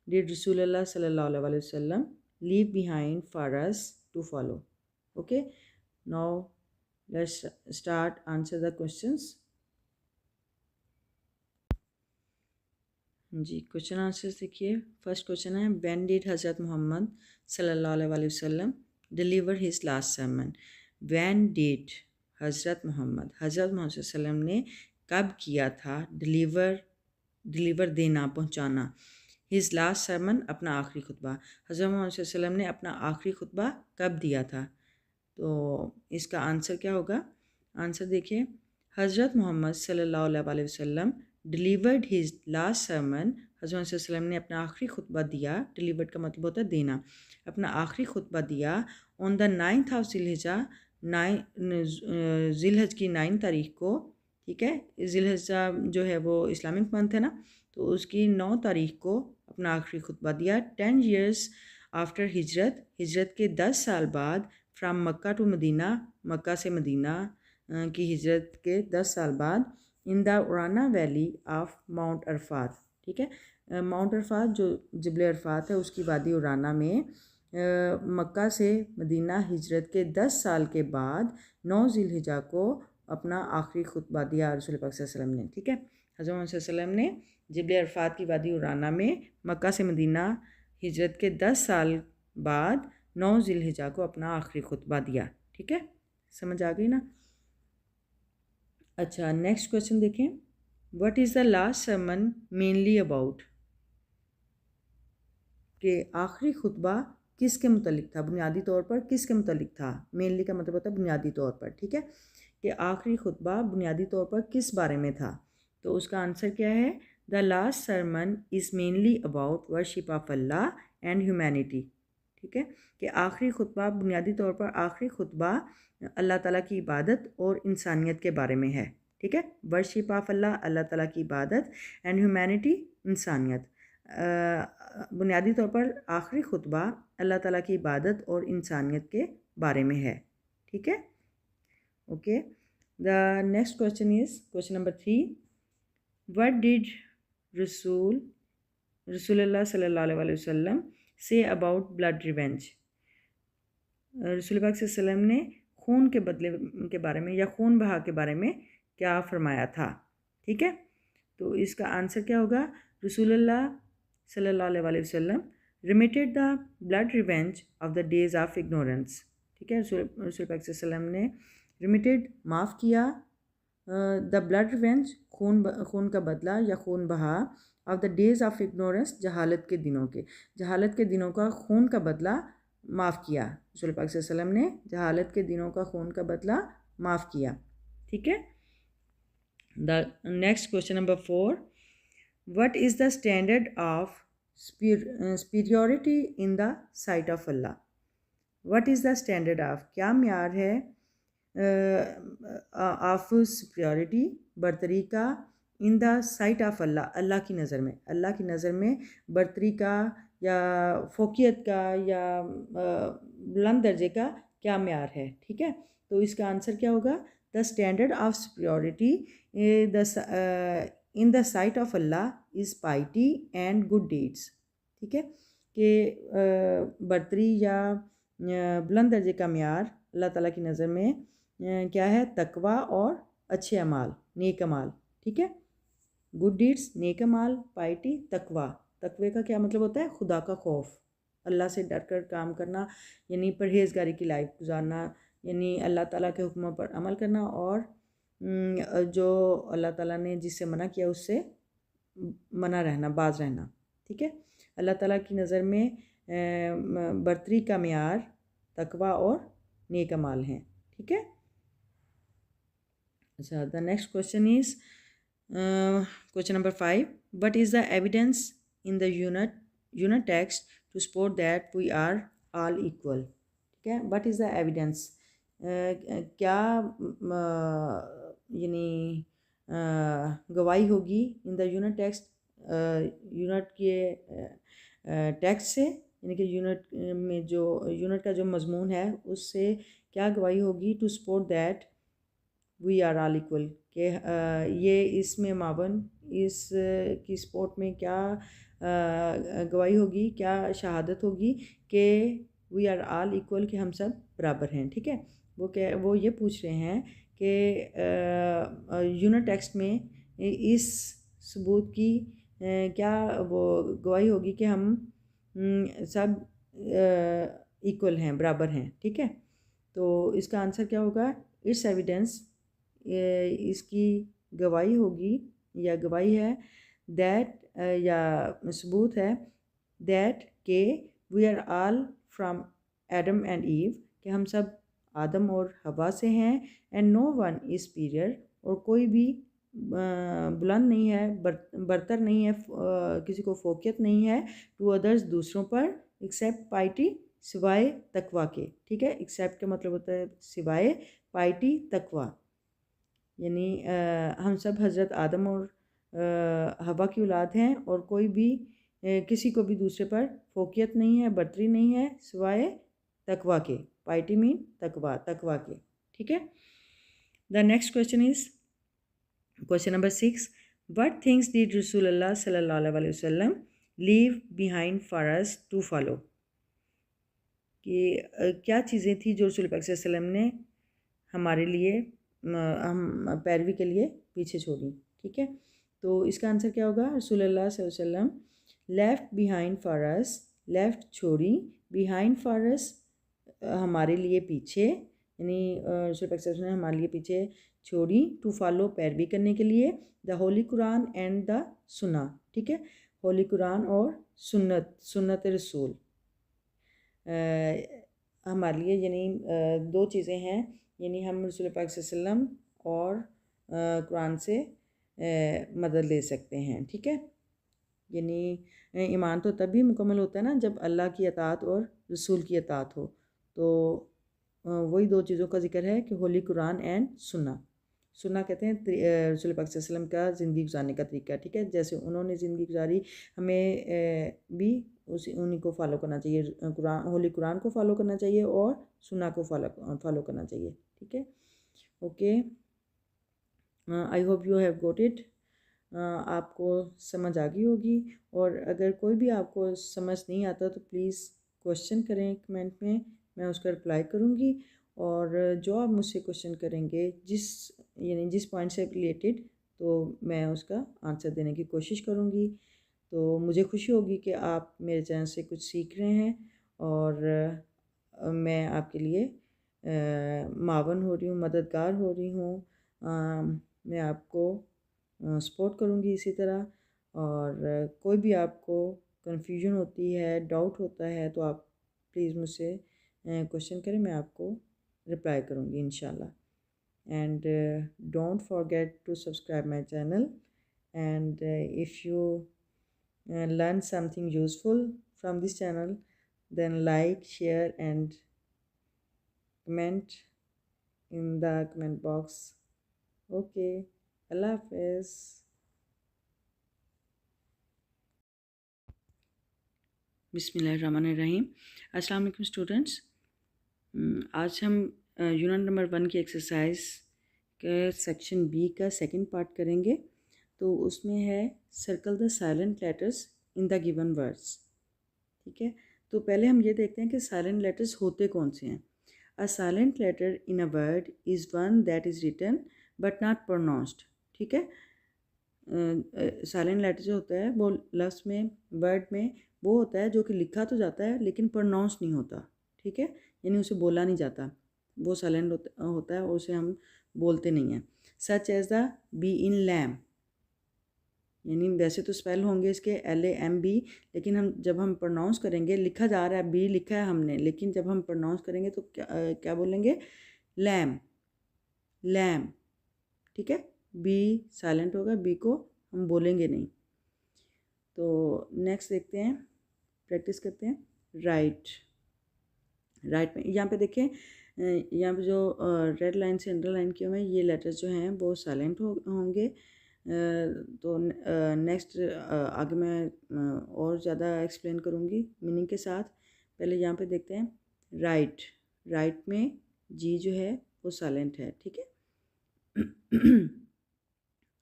did Rasulullah sallallahu alaihi wasallam leave behind for us to follow? Okay, now let's start answer the questions. जी, question answers देखिए. First question है, when did Hazrat Muhammad सल्लल्लाहु अलैहि वसल्लम deliver his last sermon? When did Hazrat Muhammad वसल्लम ने कब किया था डिलीवर देना, पहुंचाना, हिज लास्ट sermon अपना आखिरी खुतबा. हज़रत मोहम्मद वसल्लम ने अपना आखिरी खुतबा कब दिया था? तो इसका आंसर क्या होगा? आंसर देखिए, हज़रत मोहम्मद सल्लल्लाहु अलैहि वसल्लम डिलीवर्ड हिज लास्ट sermon. हज़रत वसल्लम ने अपना आखिरी खुतबा दिया. डिलीवर्ड का मतलब होता है देना. अपना आखिरी खुतबा दिया ऑन द 9th ऑफ जिलहिजा, जिलहज की 9 तारीख को. ठीक है, जिलहिजा जो है वो इस्लामिक मंथ है ना, तो उसकी 9 तारीख को अपना आखिरी खुतबा दिया. 10 years आफ्टर हिजरत के 10 साल बाद, from Mecca to Medina, Mecca से मदीना की हिजरत के 10 साल बाद, in the Urana valley of Mount Arafat. ठीक है, माउंट अरफात जो जबल अरफात है उसकी वादी उराना में मक्का से मदीना हिजरत के 10 साल के बाद 9 जिलहिजा को अपना आखिरी खुतबा दिया रसूल पाक सल्लल्लाहु अलैहि वसल्लम ने. ठीक है, हज़रत मोहम्मद सल्लल्लाहु अलैहि वसल्लम ने जबल अरफात की वादी उराना में मक्का से मदीना हिजरत के 10 साल बाद 9 जिलहिजा को अपना आखिरी खुतबा दिया. ठीक है, समझ आ गई ना? अच्छा, नेक्स्ट क्वेश्चन देखें. What is the last sermon mainly about? कि आखिरी खुतबा किसके मुतलिक था, बुनियादी तौर पर किसके मुतलिक था? मेनली का मतलब होता है बुनियादी तौर पर. ठीक है, कि आखिरी खुतबा बुनियादी तौर पर किस बारे में था? तो उसका आंसर क्या है? The last sermon is mainly about worship of Allah and humanity. ठीक है, कि आखिरी खुतबा बुनियादी तौर पर आखिरी खुतबा अल्लाह ताला की इबादत और इंसानियत के बारे में है. ठीक है, वर्शिप ऑफ अल्लाह ताला की इबादत, एंड ह्यूमैनिटी, इंसानियत. बुनियादी तौर पर आखिरी खुतबा अल्लाह ताला की इबादत और इंसानियत के बारे में है. ठीक है, okay. The next question is question number 3. What did रसूलुल्लाह सल्लल्लाहु अलैहि वसल्लम से अबाउट ब्लड रिवेंज? रसूल पाक सल्लल्लाहु अलैहि वसल्लम ने खून के बदले के बारे में या खून बहा के बारे में क्या फरमाया था? ठीक है, तो इसका आंसर क्या होगा? रसूलुल्लाह सल्लल्लाहु अलैहि वसल्लम remitted the blood revenge of the days of ignorance. ठीक है, रसूल पाक सल्लल्लाहु अलैहि वसल्लम ने रिमिटेड माफ़ किया द ब्लड रिवेंज खून का बदला या खून बहा of the days of ignorance, जहालत के दिनों का खून का बदला माफ़ किया. रसूल पाक सल्लल्लाहु अलैहि वसल्लम ने जहालत के दिनों का खून का बदला माफ़ किया. ठीक है. The next question number 4. What is the standard of superiority in the site of Allah? What is the standard of, क्या म्यार है ऑफ सुपीरियॉरिटी, बरतरी का, इन द साइट ऑफ अल्लाह, अल्लाह की नज़र में बरतरी का या फोकियत का या बुलंद दर्जे का क्या म्यार है? ठीक है, तो इसका आंसर क्या होगा? The standard of superiority in the site of Allah is पाइटी and good deeds. ठीक है, कि बरतरी या बुलंद दर्जे का म्यार अल्लाह ताला की नज़र में क्या है? तकवा और अच्छे अमाल, नेक अमाल. ठीक है, गुड डीड्स, नेक अमाल, पाइटी, तकवा. तकवे का क्या मतलब होता है? खुदा का खौफ, अल्लाह से डर कर काम करना, यानी परहेज़गारी की लाइफ गुजारना, यानी अल्लाह ताला के हुक्मों पर अमल करना और जो अल्लाह ताला ने जिससे मना किया उससे मना रहना, बाज रहना. ठीक है, अल्लाह ताला की नज़र में बरतरी का म्यार तकवा और नेक अमाल हैं. ठीक है. अच्छा, the next question is question number 5. What is the evidence in the unit text to support that we are all equal. ठीक है, व्हाट इज़ द एविडेंस? क्या यानी गवाही होगी इन द यूनिट टेक्स्ट, यूनिट के टेक्स्ट से, यानी कि यूनिट में जो यूनिट का जो मजमून है उससे क्या गवाही होगी to support that we are all equal, के ये इसमें मावन इस की सपोर्ट में क्या गवाही होगी, क्या शहादत होगी कि वी आर ऑल इक्वल, कि हम सब बराबर हैं। ठीक है, वो ये पूछ रहे हैं कि यूनिट टेक्स्ट में इस सबूत की क्या वो गवाही होगी कि हम सब इक्वल हैं, बराबर हैं। ठीक है, तो इसका आंसर क्या होगा? इट्स एविडेंस, इसकी गवाही होगी या गवाही है दैट, या सबूत है दैट के we are all from Adam and Eve, कि हम सब आदम और हवा से हैं। And no one is superior, और कोई भी बुलंद नहीं है, बरतर नहीं है, किसी को फोकियत नहीं है टू अदर्स, दूसरों पर, एक्सेप्ट पाइटी, सिवाय तकवा के। ठीक है, एक्सेप्ट का मतलब होता है सिवाय, पाइटी तकवा, यानी हम सब हज़रत आदम और हवा की औलाद हैं, और कोई भी किसी को भी दूसरे पर फोकियत नहीं है, बर्तरी नहीं है, सिवाय तकवा के। पाइटी मीन तकवा, तकवा के। ठीक है, the next question is question number 6, what things did रसूलुल्लाह सल्लल्लाहु अलैहि वसल्लम leave behind for us to follow, कि क्या चीज़ें थी जो रसूल पाक सल्लल्लाहु अलैहि वसल्लम ने हमारे लिए, हम पैरवी के लिए पीछे छोड़ी। ठीक है, तो इसका आंसर क्या होगा? रसूलुल्लाह सल्लल्लाहु अलैहि वसल्लम left behind for us, left छोड़ी, बिहाइंड फॉर अस हमारे लिए पीछे, यानी रसूल पाक सल्लल्लाहु अलैहि वसल्लम ने हमारे लिए पीछे छोड़ी, टू फॉलो पैरवी करने के लिए, the Holi Quran and the सुन्ना। ठीक है, होली कुरान और सुन्नत, सुन्नत रसूल हमारे लिए, यानी दो चीज़ें हैं, यानी हम रसूल पाक सल्लल्लाहु अलैहि वसल्लम और कुरान से मदद ले सकते हैं। ठीक है, यानी ईमान तो तभी मुकम्मल होता है ना जब अल्लाह की अताअत और रसूल की अताअत हो। तो वही दो चीज़ों का जिक्र है कि होली कुरान एंड सुन्ना। सुन्ना कहते हैं रसूल पाक सल्लल्लाहु अलैहि वसल्लम का ज़िंदगी गुजारने का तरीका। ठीक है, जैसे उन्होंने ज़िंदगी गुजारी, हमें भी उसी उन्हीं को फॉलो करना चाहिए। कुरान, होली कुरान को फॉलो करना चाहिए और सुन्ना को फॉलो करना चाहिए। ठीक है, okay, I hope you have got it. आपको समझ आ गई होगी, और अगर कोई भी आपको समझ नहीं आता तो प्लीज़ क्वेश्चन करें कमेंट में, मैं उसका रिप्लाई करूँगी। और जो आप मुझसे क्वेश्चन करेंगे यानी जिस पॉइंट से रिलेटेड, तो मैं उसका आंसर देने की कोशिश करूँगी। तो मुझे खुशी होगी कि आप मेरे चैनल से कुछ सीख रहे हैं, और मैं आपके लिए मावन हो रही हूँ, मददगार हो रही हूँ। मैं आपको सपोर्ट करूँगी इसी तरह। और कोई भी आपको कन्फ्यूजन होती है, डाउट होता है, तो आप प्लीज़ मुझसे क्वेश्चन करें, मैं आपको रिप्लाई करूँगी इंशाल्लाह। And don't forget to subscribe my channel, and if you learn something useful from this channel, then like, share and comment in the comment box. Okay, Allah Hafiz. बिस्मिल्लाहिर्रहमानिर्रहीम। अस्सलाम वालेकुम students, आज हम यूनिट नंबर 1 की exercise के section B का second part करेंगे। तो उसमें है circle the silent letters in the given words. ठीक है, तो पहले हम ये देखते हैं कि साइलेंट लेटर्स होते कौन से हैं। A silent letter in a word is one that is written but not pronounced. ठीक है, साइलेंट लेटर जो होता है वो लफ्ज़ में, वर्ड में वो होता है जो कि लिखा तो जाता है लेकिन प्रोनाउंस नहीं होता। ठीक है, यानी उसे बोला नहीं जाता, वो साइलेंट होता है और उसे हम बोलते नहीं हैं। Such as the B in lamb, यानी वैसे तो स्पेल होंगे इसके LAMB, लेकिन जब हम प्रोनाउंस करेंगे, लिखा जा रहा है, बी लिखा है हमने, लेकिन जब हम प्रोनाउंस करेंगे तो क्या बोलेंगे? Lamb, lamb. ठीक है, बी साइलेंट होगा, बी को हम बोलेंगे नहीं। तो नेक्स्ट देखते हैं, प्रैक्टिस करते हैं। राइट, राइट में यहाँ पे देखें, यहाँ पे जो रेड लाइन से अंडरलाइन किए हुए हैं ये लेटर्स जो हैं वो साइलेंट होंगे। तो नेक्स्ट आगे मैं और ज़्यादा एक्सप्लेन करूँगी मीनिंग के साथ। पहले यहाँ पे देखते हैं राइट। राइट में जी जो है वो साइलेंट है, ठीक है।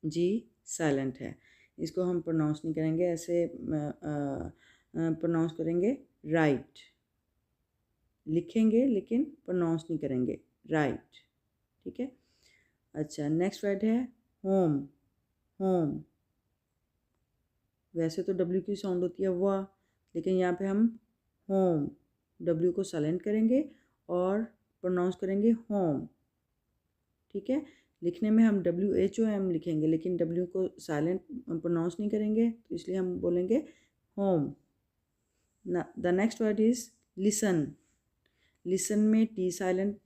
जी साइलेंट है, इसको हम प्रोनाउंस नहीं करेंगे, ऐसे प्रोनाउंस करेंगे राइट, लिखेंगे लेकिन प्रोनाउंस नहीं करेंगे, राइट, ठीक है। अच्छा, नेक्स्ट वर्ड है होम। होम, वैसे तो डब्ल्यू की साउंड होती है वाह, लेकिन यहाँ पे हम होम, डब्ल्यू को साइलेंट करेंगे और प्रोनाउंस करेंगे होम, ठीक है। लिखने में हम WHOM लिखेंगे, लेकिन W को साइलेंट प्रोनाउंस नहीं करेंगे, तो इसलिए हम बोलेंगे home. The next word is listen. Listen में टी साइलेंट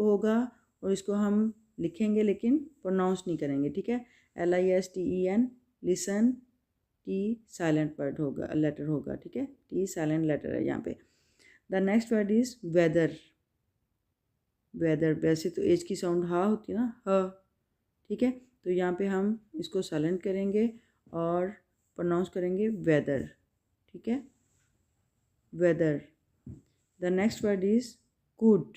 होगा और इसको हम लिखेंगे लेकिन प्रोनाउंस नहीं करेंगे, ठीक है। LISTEN, listen, T silent word होगा, लेटर होगा, ठीक है। टी साइलेंट लेटर है यहाँ पे। The next word is weather. Weather, वैसे तो एच की साउंड हा होती है ना, ह, ठीक है। तो यहाँ पे हम इसको साइलेंट करेंगे और प्रोनाउंस करेंगे वेदर, ठीक है, weather. The next word is could.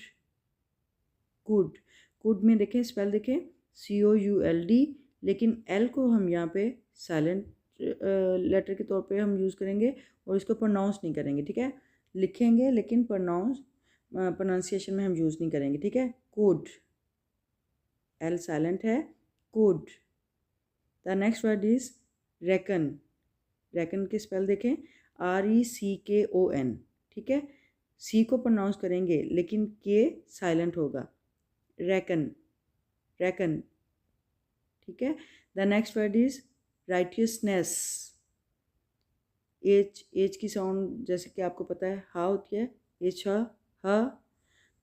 Could, could में देखें स्पेल देखें COULD, लेकिन एल को हम यहाँ पे साइलेंट लेटर के तौर पे हम यूज़ करेंगे और इसको प्रोनाउंस नहीं करेंगे, ठीक है। लिखेंगे लेकिन प्रोनाउंसिएशन में हम यूज़ नहीं करेंगे, ठीक है। कुड, एल साइलेंट है, could. The next word is reckon. Reckon के स्पेल देखें RECKON, ठीक है। सी को प्रोनाउंस करेंगे लेकिन के साइलेंट होगा, रेकन, रेकन, ठीक है। The next word is righteousness. H की साउंड जैसे कि आपको पता है हा होती है, एच ह,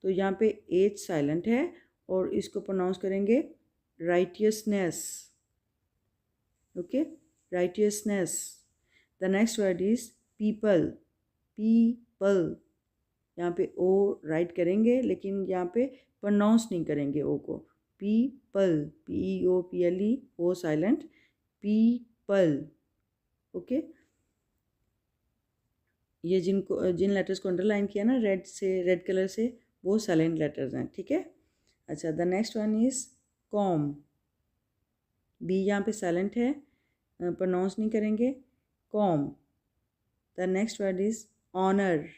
तो यहाँ पे एच साइलेंट है और इसको प्रोनाउंस करेंगे righteousness, okay, righteousness. The next word is people. People, यहाँ पे ओ राइट करेंगे लेकिन यहाँ पे प्रोनाउंस नहीं करेंगे ओ को। पीपल, PEOPLE, ओ साइलेंट, पीपल, ओके। ये जिन लेटर्स को अंडरलाइन किया ना रेड से, रेड कलर से, वो साइलेंट लेटर्स हैं, ठीक है। अच्छा, the next one is comb. B यहाँ पे साइलेंट है, प्रोनाउंस नहीं करेंगे, comb. The next word is honour.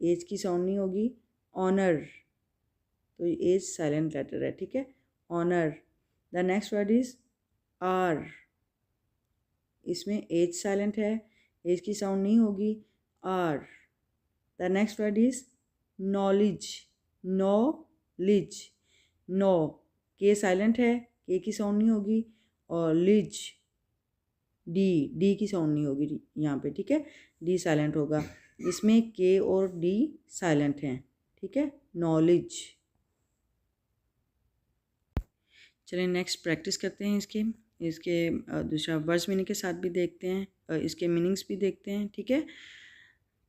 H की साउंड नहीं होगी, ऑनर, तो एज साइलेंट लेटर है, ठीक है, honour. The next word is hour. इसमें एज साइलेंट है, एज की साउंड नहीं होगी, hour. The next word is knowledge. Knowledge, know, K silent है, के की साउंड नहीं होगी, और लिज, डी की साउंड नहीं होगी यहाँ पे, ठीक है, डी साइलेंट होगा। इसमें के और डी साइलेंट हैं, ठीक है, नॉलेज। चलिए नेक्स्ट प्रैक्टिस करते हैं इसके दूसरा वर्ड्स मीनिंग के साथ भी देखते हैं, इसके मीनिंग्स भी देखते हैं, ठीक है।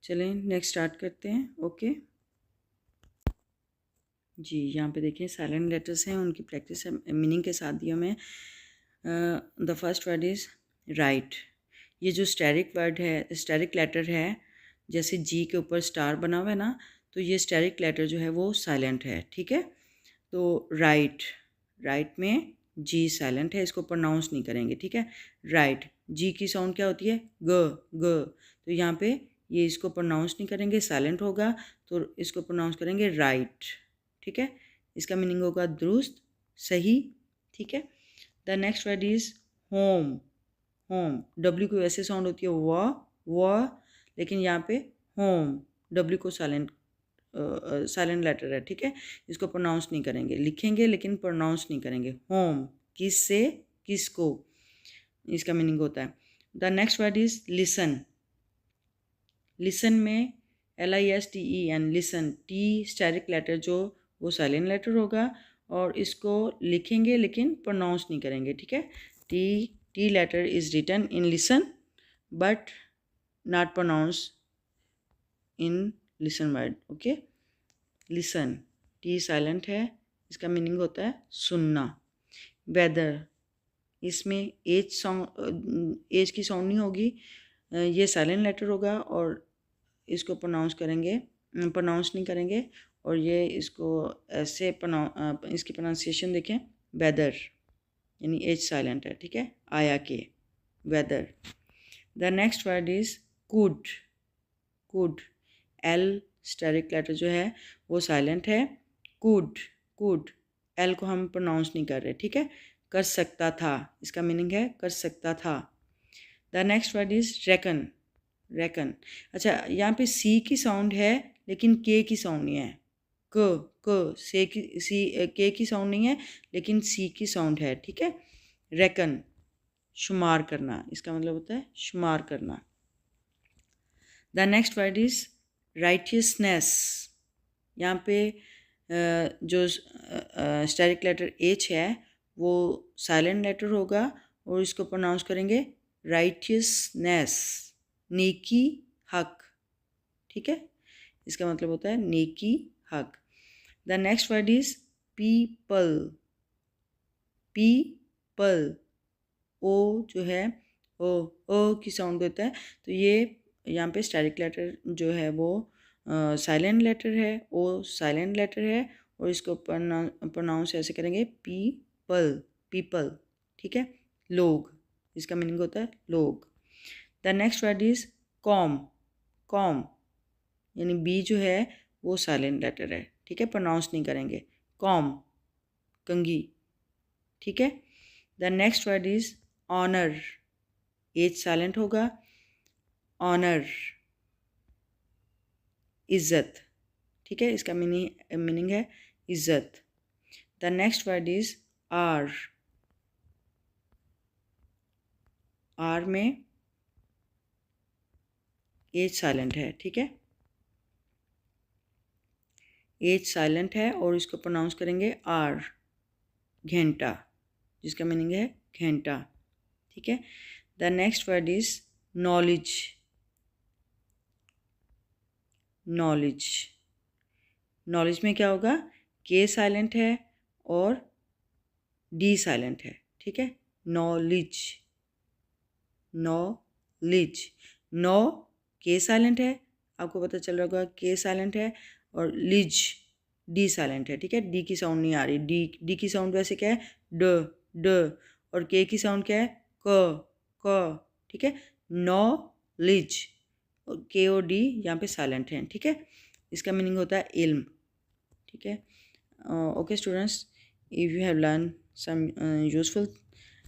चलें नेक्स्ट स्टार्ट करते हैं, ओके जी। यहाँ पे देखें साइलेंट लेटर्स हैं, उनकी प्रैक्टिस मीनिंग के साथ दिया मैं। The first word is right. ये जो स्टेरिक वर्ड है, स्टेरिक लेटर है, जैसे जी के ऊपर स्टार बना हुआ है ना, तो ये स्टेरिक लेटर जो है वो साइलेंट है, ठीक है। तो राइट, राइट में जी साइलेंट है, इसको प्रोनाउंस नहीं करेंगे, ठीक है। राइट, जी की साउंड क्या होती है, ग, तो यहाँ पे ये इसको प्रोनाउंस नहीं करेंगे, साइलेंट होगा, तो इसको प्रोनाउंस करेंगे राइट, ठीक है। इसका मीनिंग होगा दुरुस्त, सही, ठीक है। The next word is home. Home, W की वैसे साउंड होती है व, लेकिन यहाँ पे होम, डब्ल्यू को साइलेंट लेटर है, ठीक है। इसको प्रोनाउंस नहीं करेंगे, लिखेंगे लेकिन प्रोनाउंस नहीं करेंगे, होम, किस से, किसको, इसका मीनिंग होता है। The next word is listen. Listen में LISTEN, listen, T asterisk letter जो वो साइलेंट लेटर होगा और इसको लिखेंगे लेकिन प्रोनाउंस नहीं करेंगे, ठीक है। T letter is written in listen but not pronounce in listen word. Okay, listen, T silent है, इसका मीनिंग होता है सुनना। वेदर, इसमें एज की साउंड नहीं होगी, ये साइलेंट लेटर होगा और इसको प्रोनाउंस नहीं करेंगे और ये इसको ऐसे इसकी प्रोनाउंसिएशन देखें, वेदर, यानी एच साइलेंट है, ठीक है, आया के, weather. The next word is could. Could, L asterisk letter जो है वो साइलेंट है, कुड, कुड, एल को हम प्रोनाउंस नहीं कर रहे, ठीक है। कर सकता था, इसका मीनिंग है कर सकता था। The next word is reckon. Reckon, अच्छा यहाँ पे सी की साउंड है लेकिन के की साउंड नहीं है, क से की सी के की साउंड नहीं है लेकिन सी की साउंड है, ठीक है। रेकन, शुमार करना, इसका मतलब होता है शुमार करना। The next word is righteousness. यहाँ पे जो स्टेरिक लेटर एच है वो साइलेंट लेटर होगा और इसको प्रोनाउंस करेंगे राइटियसनेस, नेकी, हक, ठीक है, इसका मतलब होता है नेकी, हक। The next word is people. People, ओ जो है ओ की साउंड देता है, तो ये यहाँ पे स्टेरिक लेटर जो है वो साइलेंट लेटर है, ओ साइलेंट लेटर है और इसको प्रोनाउंस ऐसे करेंगे पीपल, पीपल, ठीक है, लोग, इसका मीनिंग होता है लोग। The next word is com. Com, यानी बी जो है वो साइलेंट लेटर है, ठीक है, प्रोनाउंस नहीं करेंगे, कॉम, कंघी, ठीक है। The next word is honour. H silent होगा, ऑनर, इज्जत, ठीक है, इसका मीनिंग है इज्जत। The next word is hour. Hour में एच साइलेंट है, ठीक है, एच साइलेंट है और इसको प्रोनाउंस करेंगे आर, घंटा, जिसका मीनिंग है घंटा, ठीक है। The next word is knowledge. Knowledge, knowledge में क्या होगा, के साइलेंट है और डी साइलेंट है, ठीक है, knowledge, knowledge, know K silent है, आपको पता चल रहा होगा के साइलेंट है और लिज डी साइलेंट है, ठीक है, डी की साउंड नहीं आ रही, डी की साउंड वैसे क्या है ड, ड, और के की साउंड क्या है क, ठीक है, नॉलेज, के और डी यहाँ पे साइलेंट हैं, ठीक है, इसका मीनिंग होता है इल्म, ठीक है। Okay students, if you have learn some useful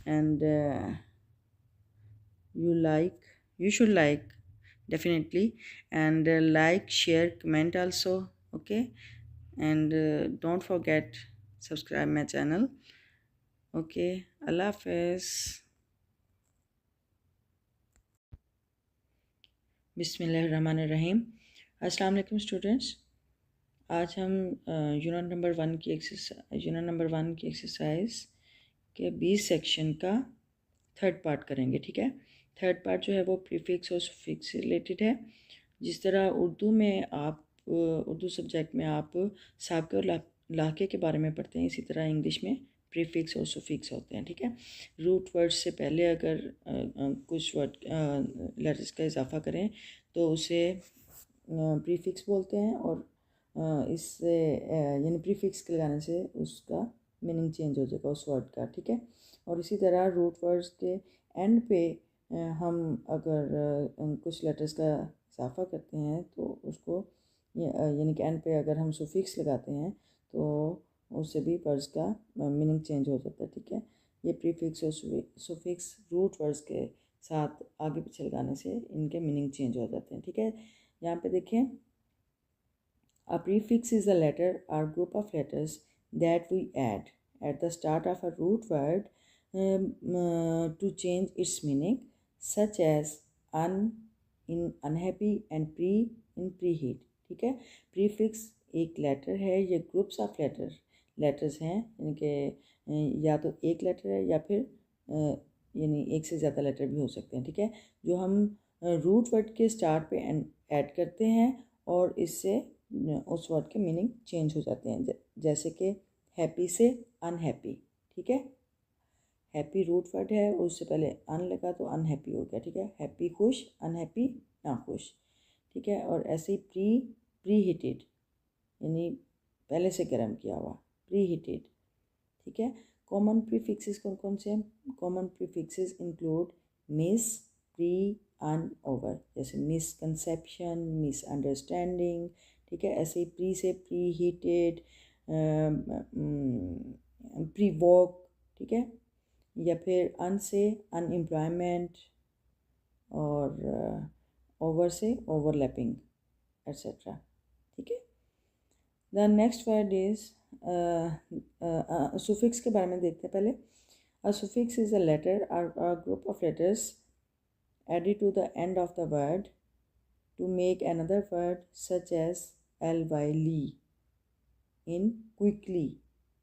and you should like definitely, and like, share, comment also, okay, and don't forget subscribe my channel, okay, Allah Hafiz, बिस्मिल्लाहिर्रहमानिर्रहीम। अस्सलाम वालेकुम स्टूडेंट्स, आज हम यूनिट नंबर वन की exercise के 20 section का third part करेंगे, ठीक है। थर्ड पार्ट जो है वो प्रीफिक्स और सुफिक्स से रिलेटेड है। जिस तरह उर्दू में आप उर्दू सब्जेक्ट में आप साबिक़े और लाके के बारे में पढ़ते हैं, इसी तरह इंग्लिश में प्रीफिक्स और सुफिक्स होते हैं, ठीक है। रूट वर्ड से पहले अगर कुछ वर्ड लेटर्स का इजाफा करें तो उसे प्रीफिक्स बोलते हैं और इससे यानी प्रीफिक्स के लगाने से उसका मीनिंग चेंज हो जाएगा उस वर्ड का, ठीक है। और इसी तरह रूट वर्ड्स के एंड पे हम अगर कुछ लेटर्स का इजाफा करते हैं तो उसको यानी कि एंड पे अगर हम सुफिक्स लगाते हैं तो उससे भी वर्ड्स का मीनिंग चेंज हो जाता है, ठीक है। ये प्रीफिक्स और सुफिक्स रूट वर्ड्स के साथ आगे पीछे लगाने से इनके मीनिंग चेंज हो जाते हैं, ठीक है। यहाँ पे देखें, a prefix is a letter or group of letters that we add at the start of a root word to change its meaning, such as un in unhappy and pre in preheat, ठीक है। Prefix एक letter है, ये groups of letters हैं, यानी कि या तो एक लेटर है या फिर यानी एक से ज़्यादा लेटर भी हो सकते हैं, ठीक है, जो हम रूट वर्ड के स्टार्ट पे ऐड करते हैं और इससे उस वर्ड के मीनिंग चेंज हो जाते हैं। जैसे कि हैप्पी से अनहैप्पी, ठीक है। हैप्पी रूट वर्ड है और उससे पहले अन लगा तो अनहैप्पी हो गया, ठीक है। हैप्पी खुश, अनहैप्पी नाखुश, ठीक है। और ऐसे ही प्री हीटेड यानी पहले से गर्म किया हुआ, प्री हीटेड, ठीक है। कॉमन प्रीफिक्सेस कौन कौन से हैं? Common prefixes include mis, pre, un, over. जैसे मिसकंसेप्शन, मिसअंडरस्टैंडिंग, ठीक है। ऐसे ही प्री से प्री हीटेड, प्री वॉक, ठीक है। या फिर अन से अनएम्प्लॉयमेंट और ओवर से ओवरलैपिंग एट्सेट्रा, ठीक है। The next word is suffix के बारे में देखते हैं पहले। अ सुफिक्स इज अ लेटर और अ group of letters added to the end of the word to make another word such as ly in quickly।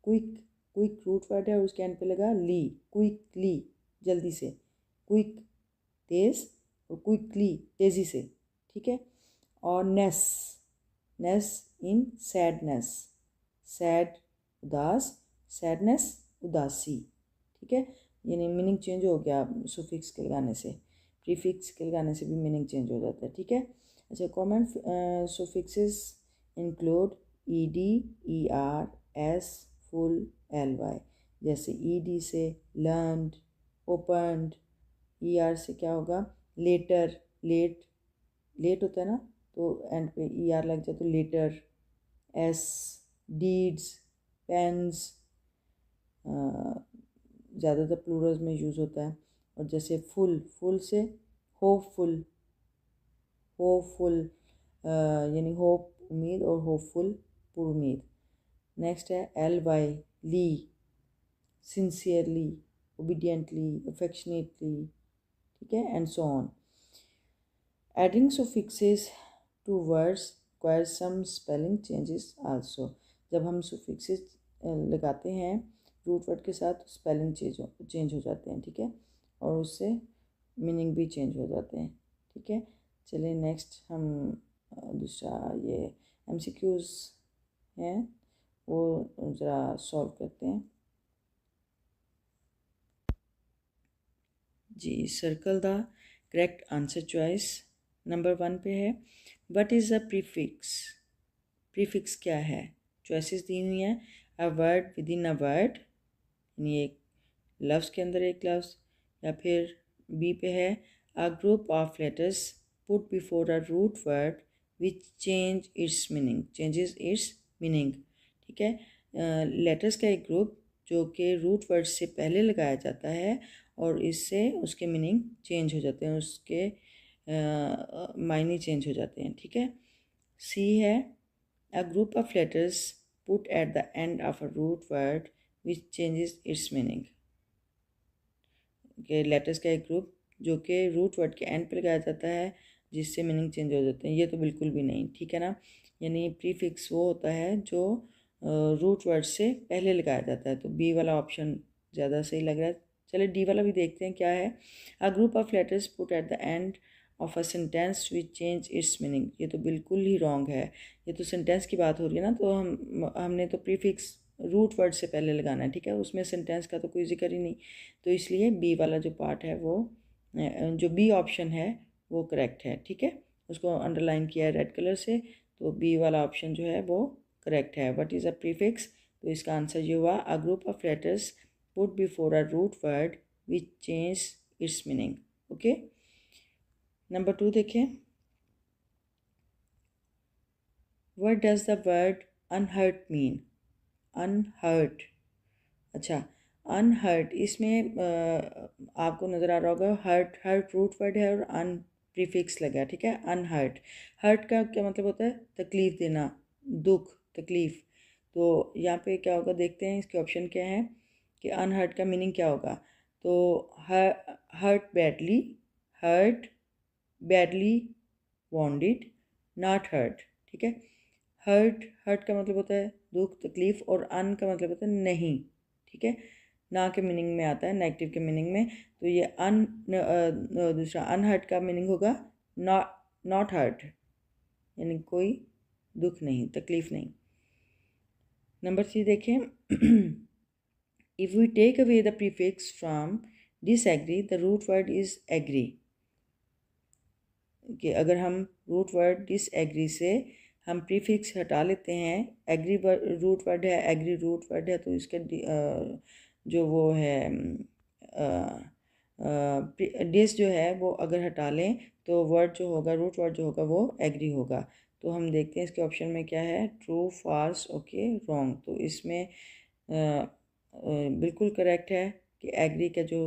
Quick root word है और उसके एंड पे लगा ली, क्विकली जल्दी से, क्विक तेज और क्विकली तेज़ी से, ठीक है। और नेस इन सैडनेस, सैड उदास, सैडनेस उदासी, ठीक है। यानी मीनिंग चेंज हो गया सुफिक्स के लगाने से, प्रीफिक्स के लगाने से भी मीनिंग चेंज हो जाता है, ठीक है। अच्छा, common suffixes include ed, er, s, full, ly। जैसे ed से लर्नड, ओपनड, er से क्या होगा लेटर, लेट होता है ना तो एंड पे er लग जाए तो लेटर। एस डीड्स, पेन्स, ज़्यादातर प्लूरल्स में यूज़ होता है। और जैसे फुल से होपफुल, यानी होप उम्मीद और होपफुल पुरुमीद। नेक्स्ट है ly ली, सिंसियरली, ओबीडियंटली, अफेक्शनेटली, ठीक है, and so on. Adding suffixes to words requires some spelling changes also। जब हम suffixes लगाते हैं रूट वर्ड के साथ स्पेलिंग चेंज हो जाते हैं, ठीक है। और उससे मीनिंग भी चेंज हो जाते हैं, ठीक है। चलिए नेक्स्ट हम दूसरा ये MCQs हैं वो ज़रा सॉल्व करते हैं। जी, circle the correct answer choice. Number 1 पे है what is a prefix. Prefix क्या है? चॉइसेस दी हुई हैं। A word within a word, यानी एक लफ्ज़ के अंदर एक लफ्ज़, या फिर बी पे है a group of letters put before a root word which changes its meaning, ठीक है। लेटर्स का एक ग्रुप जो कि रूट वर्ड से पहले लगाया जाता है और इससे उसके मीनिंग चेंज हो जाते हैं, उसके मायने चेंज हो जाते हैं, ठीक है। सी है a group of letters put at the end of a root word which changes its meaning, के लेटर्स का एक ग्रुप जो कि रूट वर्ड के एंड पर लगाया जाता है जिससे मीनिंग चेंज हो जाते हैं। ये तो बिल्कुल भी नहीं, ठीक है ना। यानी प्रीफिक्स वो होता है जो रूट वर्ड से पहले लगाया जाता है। तो बी वाला ऑप्शन ज़्यादा सही लग रहा है। चलिए डी वाला भी देखते हैं क्या है। A group of letters put at the end of a sentence which change its meaning, ये तो बिल्कुल ही रॉन्ग है। ये तो सेंटेंस की बात हो रही है ना, तो हमने तो प्रीफिक्स रूट वर्ड से पहले लगाना है, ठीक है। उसमें सेंटेंस का तो कोई जिक्र ही नहीं, तो इसलिए बी वाला जो पार्ट है वो जो बी ऑप्शन है वो करेक्ट है, ठीक है। उसको अंडरलाइन किया है रेड कलर से, तो बी वाला ऑप्शन जो है वो करेक्ट है। व्हाट इज़ अ प्रीफिक्स, तो इसका आंसर ये हुआ a group of letters put before a root word which change its meaning, okay. Number 2 देखें। What does the word unhurt mean. Unhurt, अच्छा, अनहर्ट इसमें आपको नज़र आ रहा होगा हर्ट रूट वर्ड है और अन प्रीफिक्स लगा है, ठीक है। अनहर्ट, हर्ट का क्या मतलब होता है? तकलीफ़ देना, दुख, तकलीफ़। तो यहाँ पे क्या होगा देखते हैं इसके ऑप्शन क्या हैं कि अनहर्ट का मीनिंग क्या होगा। तो hurt badly wounded, not hurt, ठीक है। हर्ट का मतलब होता है दुख, तकलीफ़, और अन का मतलब होता है नहीं, ठीक है। ना के मीनिंग में आता है, नेगेटिव के मीनिंग में। तो ये दूसरा अनहर्ट का मीनिंग होगा नॉट हर्ट, यानी कोई दुख नहीं, तकलीफ नहीं। नंबर 3 देखें, if we take away the prefix from disagree the root word is agree, कि अगर हम रूट वर्ड डिसएग्री से हम प्रीफिक्स हटा लेते हैं, एग्री रूट वर्ड है, एग्री रूट वर्ड है, तो इसके जो वो है डिस जो है वो अगर हटा लें तो वर्ड जो होगा, रूट वर्ड जो होगा वो एग्री होगा। तो हम देखते हैं इसके ऑप्शन में क्या है, ट्रू, फॉल्स, ओके, रॉन्ग। तो इसमें बिल्कुल करेक्ट है कि एग्री का जो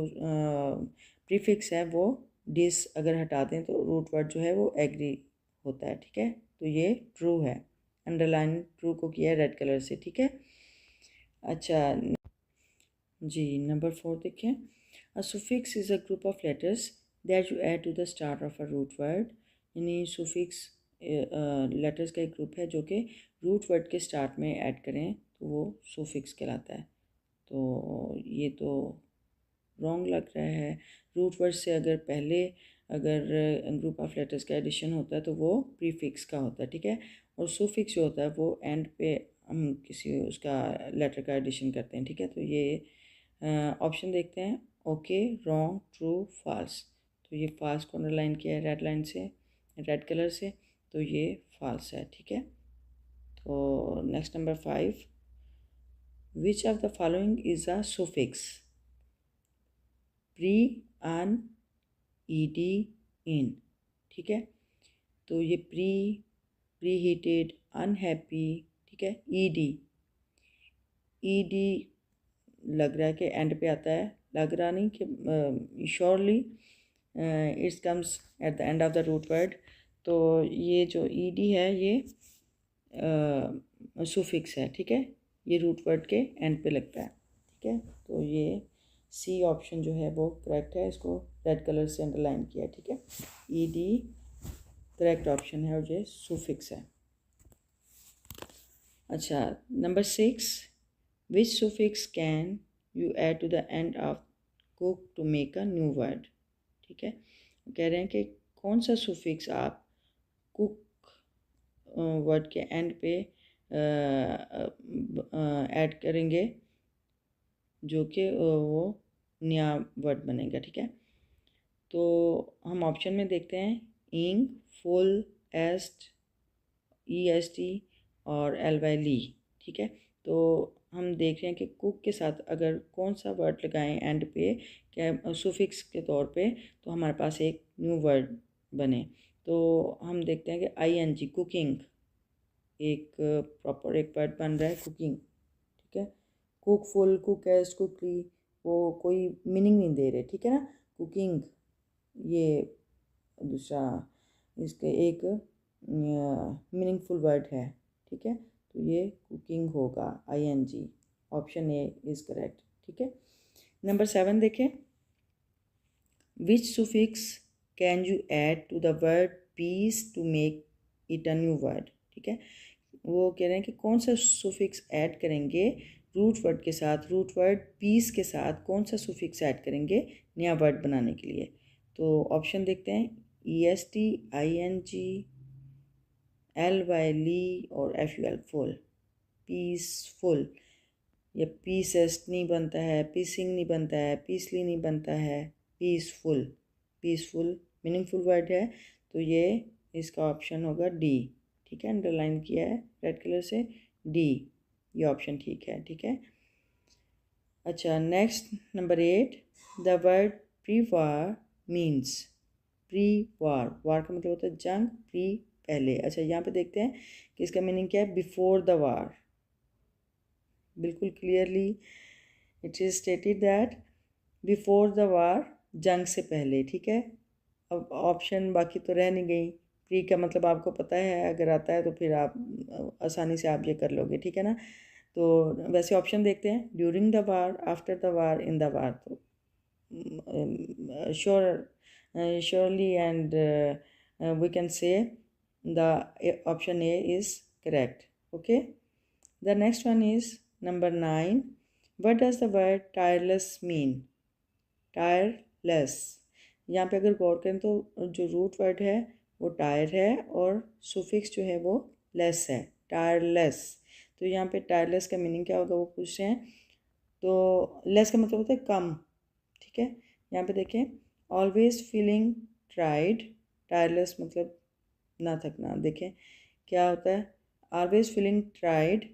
प्रीफिक्स है वो डिस अगर हटा दें तो रूट वर्ड जो है वो एग्री होता है, ठीक है। तो ये ट्रू है, अंडरलाइन ट्रू को किया है रेड कलर से, ठीक है। अच्छा जी, नंबर 4 देखें, a suffix is a group of letters that you add to the start of a root word, यानी सुफिक्स लेटर्स का एक ग्रुप है जो कि रूट वर्ड के स्टार्ट में ऐड करें तो वो सुफिक्स कहलाता है। तो ये तो रॉन्ग लग रहा है। रूट वर्ड से अगर पहले अगर ग्रुप ऑफ लेटर्स का एडिशन होता है तो वो प्रीफिक्स का होता है, ठीक है। और सुफिक्स जो होता है वो एंड पे हम किसी उसका लेटर का एडिशन करते हैं, ठीक है। तो ये ऑप्शन देखते हैं, ओके, रॉन्ग, ट्रू, फॉल्स। तो ये फॉल्स को अंडरलाइन किया है रेड लाइन से, रेड कलर से, तो ये फॉल्स है, ठीक है। तो next number 5, which of the following is a suffix, pre, un, ED, in, ठीक है। तो ये प्री हीटेड, अनहैप्पी, ठीक है, ईडी लग रहा है कि एंड पे आता है, लग रहा नहीं कि surely it's comes at the end of the root word. तो ये जो ईडी है ये सुफिक्स है, ठीक है, ये रूट वर्ड के एंड पे लगता है, ठीक है। तो ये सी ऑप्शन जो है वो करेक्ट है, इसको रेड कलर से अंडरलाइन किया है, ठीक है। ईडी करेक्ट ऑप्शन है और ये सुफिक्स है। अच्छा, number 6, which suffix can you add to the end of cook to make a new word, ठीक है। कह रहे हैं कि कौन सा सुफिक्स आप कुक वर्ड के एंड पे ऐड करेंगे जो कि वो नया वर्ड बनेगा, ठीक है। तो हम ऑप्शन में देखते हैं, इंग, फुल, एस्ट, EST और LY ली, ठीक है। तो हम देख रहे हैं कि कुक के साथ अगर कौन सा वर्ड लगाएं एंड पे क्या सुफिक्स के तौर पे, तो हमारे पास एक न्यू वर्ड बने। तो हम देखते हैं कि ING, कुकिंग, एक प्रॉपर एक वर्ड बन रहा है, कुकिंग, ठीक है। कुक, फुल, कुक, एस्ट, कुकली, वो कोई मीनिंग नहीं दे रहे, ठीक है ना। कुकिंग ये दूसरा इसके एक मीनिंगफुल वर्ड है, ठीक है। तो ये कुकिंग होगा, ING, option A is correct, ठीक है। नंबर 7 देखें, which suffix can you add to the word peace to make it a new word, ठीक है। वो कह रहे हैं कि कौन सा सुफिक्स ऐड करेंगे रूट वर्ड के साथ, रूट वर्ड पीस के साथ कौन सा सुफिक्स ऐड करेंगे नया वर्ड बनाने के लिए। तो ऑप्शन देखते हैं, EST, ING, LY ली और FUL फुल, पीसफुल, या पीसेस्ट नहीं बनता है, पीसिंग नहीं बनता है, पीसली नहीं बनता है, पीसफुल, पीसफुल मीनिंगफुल वर्ड है। तो ये इसका ऑप्शन होगा डी, ठीक है, अंडरलाइन किया है रेड कलर से, डी, ये ऑप्शन ठीक है, ठीक है। अच्छा, next number 8, the word prewar means, prewar, war का मतलब होता है जंग, प्री पहले। अच्छा, यहाँ पे देखते हैं कि इसका मीनिंग क्या है, बिफोर द वार, बिल्कुल clearly it is stated that before the war, जंग से पहले, ठीक है। अब ऑप्शन बाकी तो रह नहीं गई, प्री का मतलब आपको पता है, अगर आता है तो फिर आप आसानी से आप ये कर लोगे, ठीक है ना। तो वैसे ऑप्शन देखते हैं, during the war, after the war, in the war. तो surely and we can say the option A is correct, okay. The next one is number 9, what does the word tireless mean? Tireless, यहाँ पे अगर गौर करें तो जो root word है वो tyre है और सुफिक्स जो है वो लेस है, टायरलेस। तो यहाँ पे टायरलेस का मीनिंग क्या होगा वो पूछ रहे हैं। तो लेस का मतलब होता है कम, ठीक है। यहाँ पे देखें, ऑलवेज फीलिंग ट्राइड, टायरलेस मतलब ना थकना। देखें क्या होता है, always feeling tired,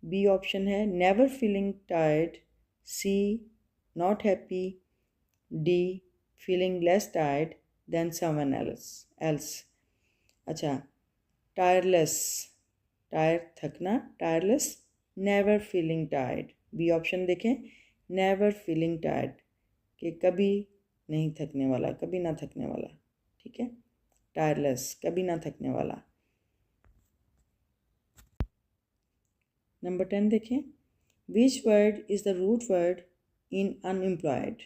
B option है, never feeling tired, C not happy, D feeling less tired than someone else. अच्छा, टायरलेस, टायर थकना, tireless, never feeling tired, B option देखें, नेवर फीलिंग टायर्ड कि कभी नहीं थकने वाला, कभी ना थकने वाला, ठीक है। टायरलेस, कभी ना थकने वाला। नंबर 10 देखें, which word is the root word in unemployed?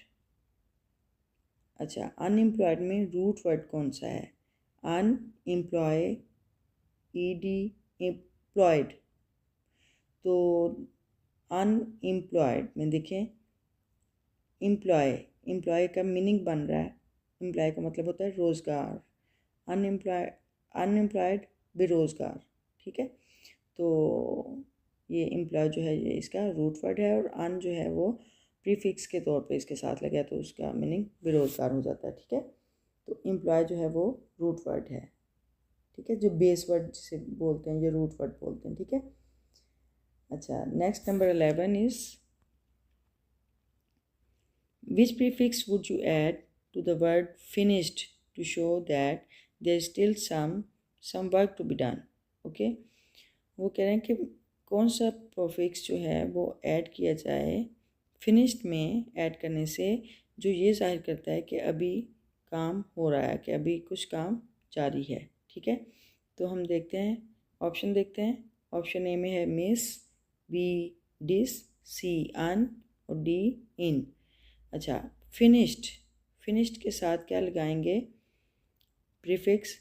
अच्छा, अनएम्प्लॉयड में रूट वर्ड कौन सा है? Unemploy, ED, employed. तो अनएम्प्लॉयड में देखें, एम्प्लॉय, एम्प्लॉय का मीनिंग बन रहा है, एम्प्लॉय का मतलब होता है रोज़गार, अनएम्प्लॉयड बेरोज़गार, ठीक है। तो ये एम्प्लॉय जो है ये इसका रूट वर्ड है, और अन जो है वो प्रीफिक्स के तौर पे इसके साथ लगा तो उसका मीनिंग बेरोज़गार हो जाता है, ठीक है। तो एम्प्लॉय जो है वो रूट वर्ड है, ठीक है। जो बेस वर्ड जिसे बोलते हैं ये रूट वर्ड बोलते हैं, ठीक है। अच्छा, next number 11 is, which prefix would you add to the word finished to show that there is still some work to be done? Okay, वो कह रहे हैं कि कौन सा प्रीफिक्स जो है वो ऐड किया जाए फिनिश्ड में, ऐड करने से जो ये जाहिर करता है कि अभी काम हो रहा है, कि अभी कुछ काम जारी है, ठीक है। तो हम देखते हैं, ऑप्शन देखते हैं। ऑप्शन ए में है मिस, बी डिस, सी अन और डी इन। अच्छा, फिनिश्ड, फिनिश्ड के साथ क्या लगाएंगे? प्रीफिक्स।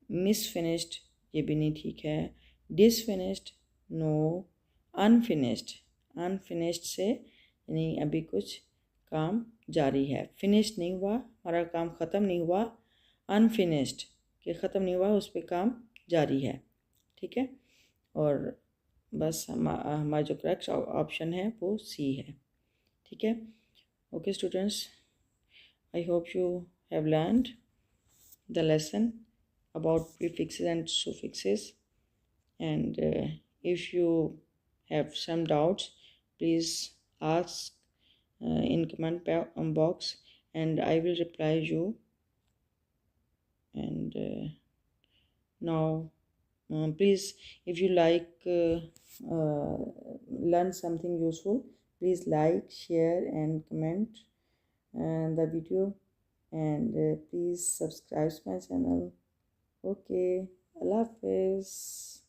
मिस फिनिश्ड ये भी नहीं ठीक है, डिसफिनिश्ड नो, अनफिनिश्ड, अनफिनिश्ड से यानी अभी कुछ काम जारी है, फिनिश्ड नहीं हुआ, हमारा काम ख़त्म नहीं हुआ, अनफिनिश्ड कि ख़त्म नहीं हुआ, उस पर काम जारी है, ठीक है। और बस हमारा जो करेक्ट ऑप्शन है वो सी है, ठीक है। Okay, students, I hope you have learned the lesson about prefixes and suffixes. And if you have some doubts, please ask in comment box, and I will reply you. And now, please, if you like learn something useful, please like, share, and comment the video, and please subscribe to my channel. Okay, Allah Hafiz.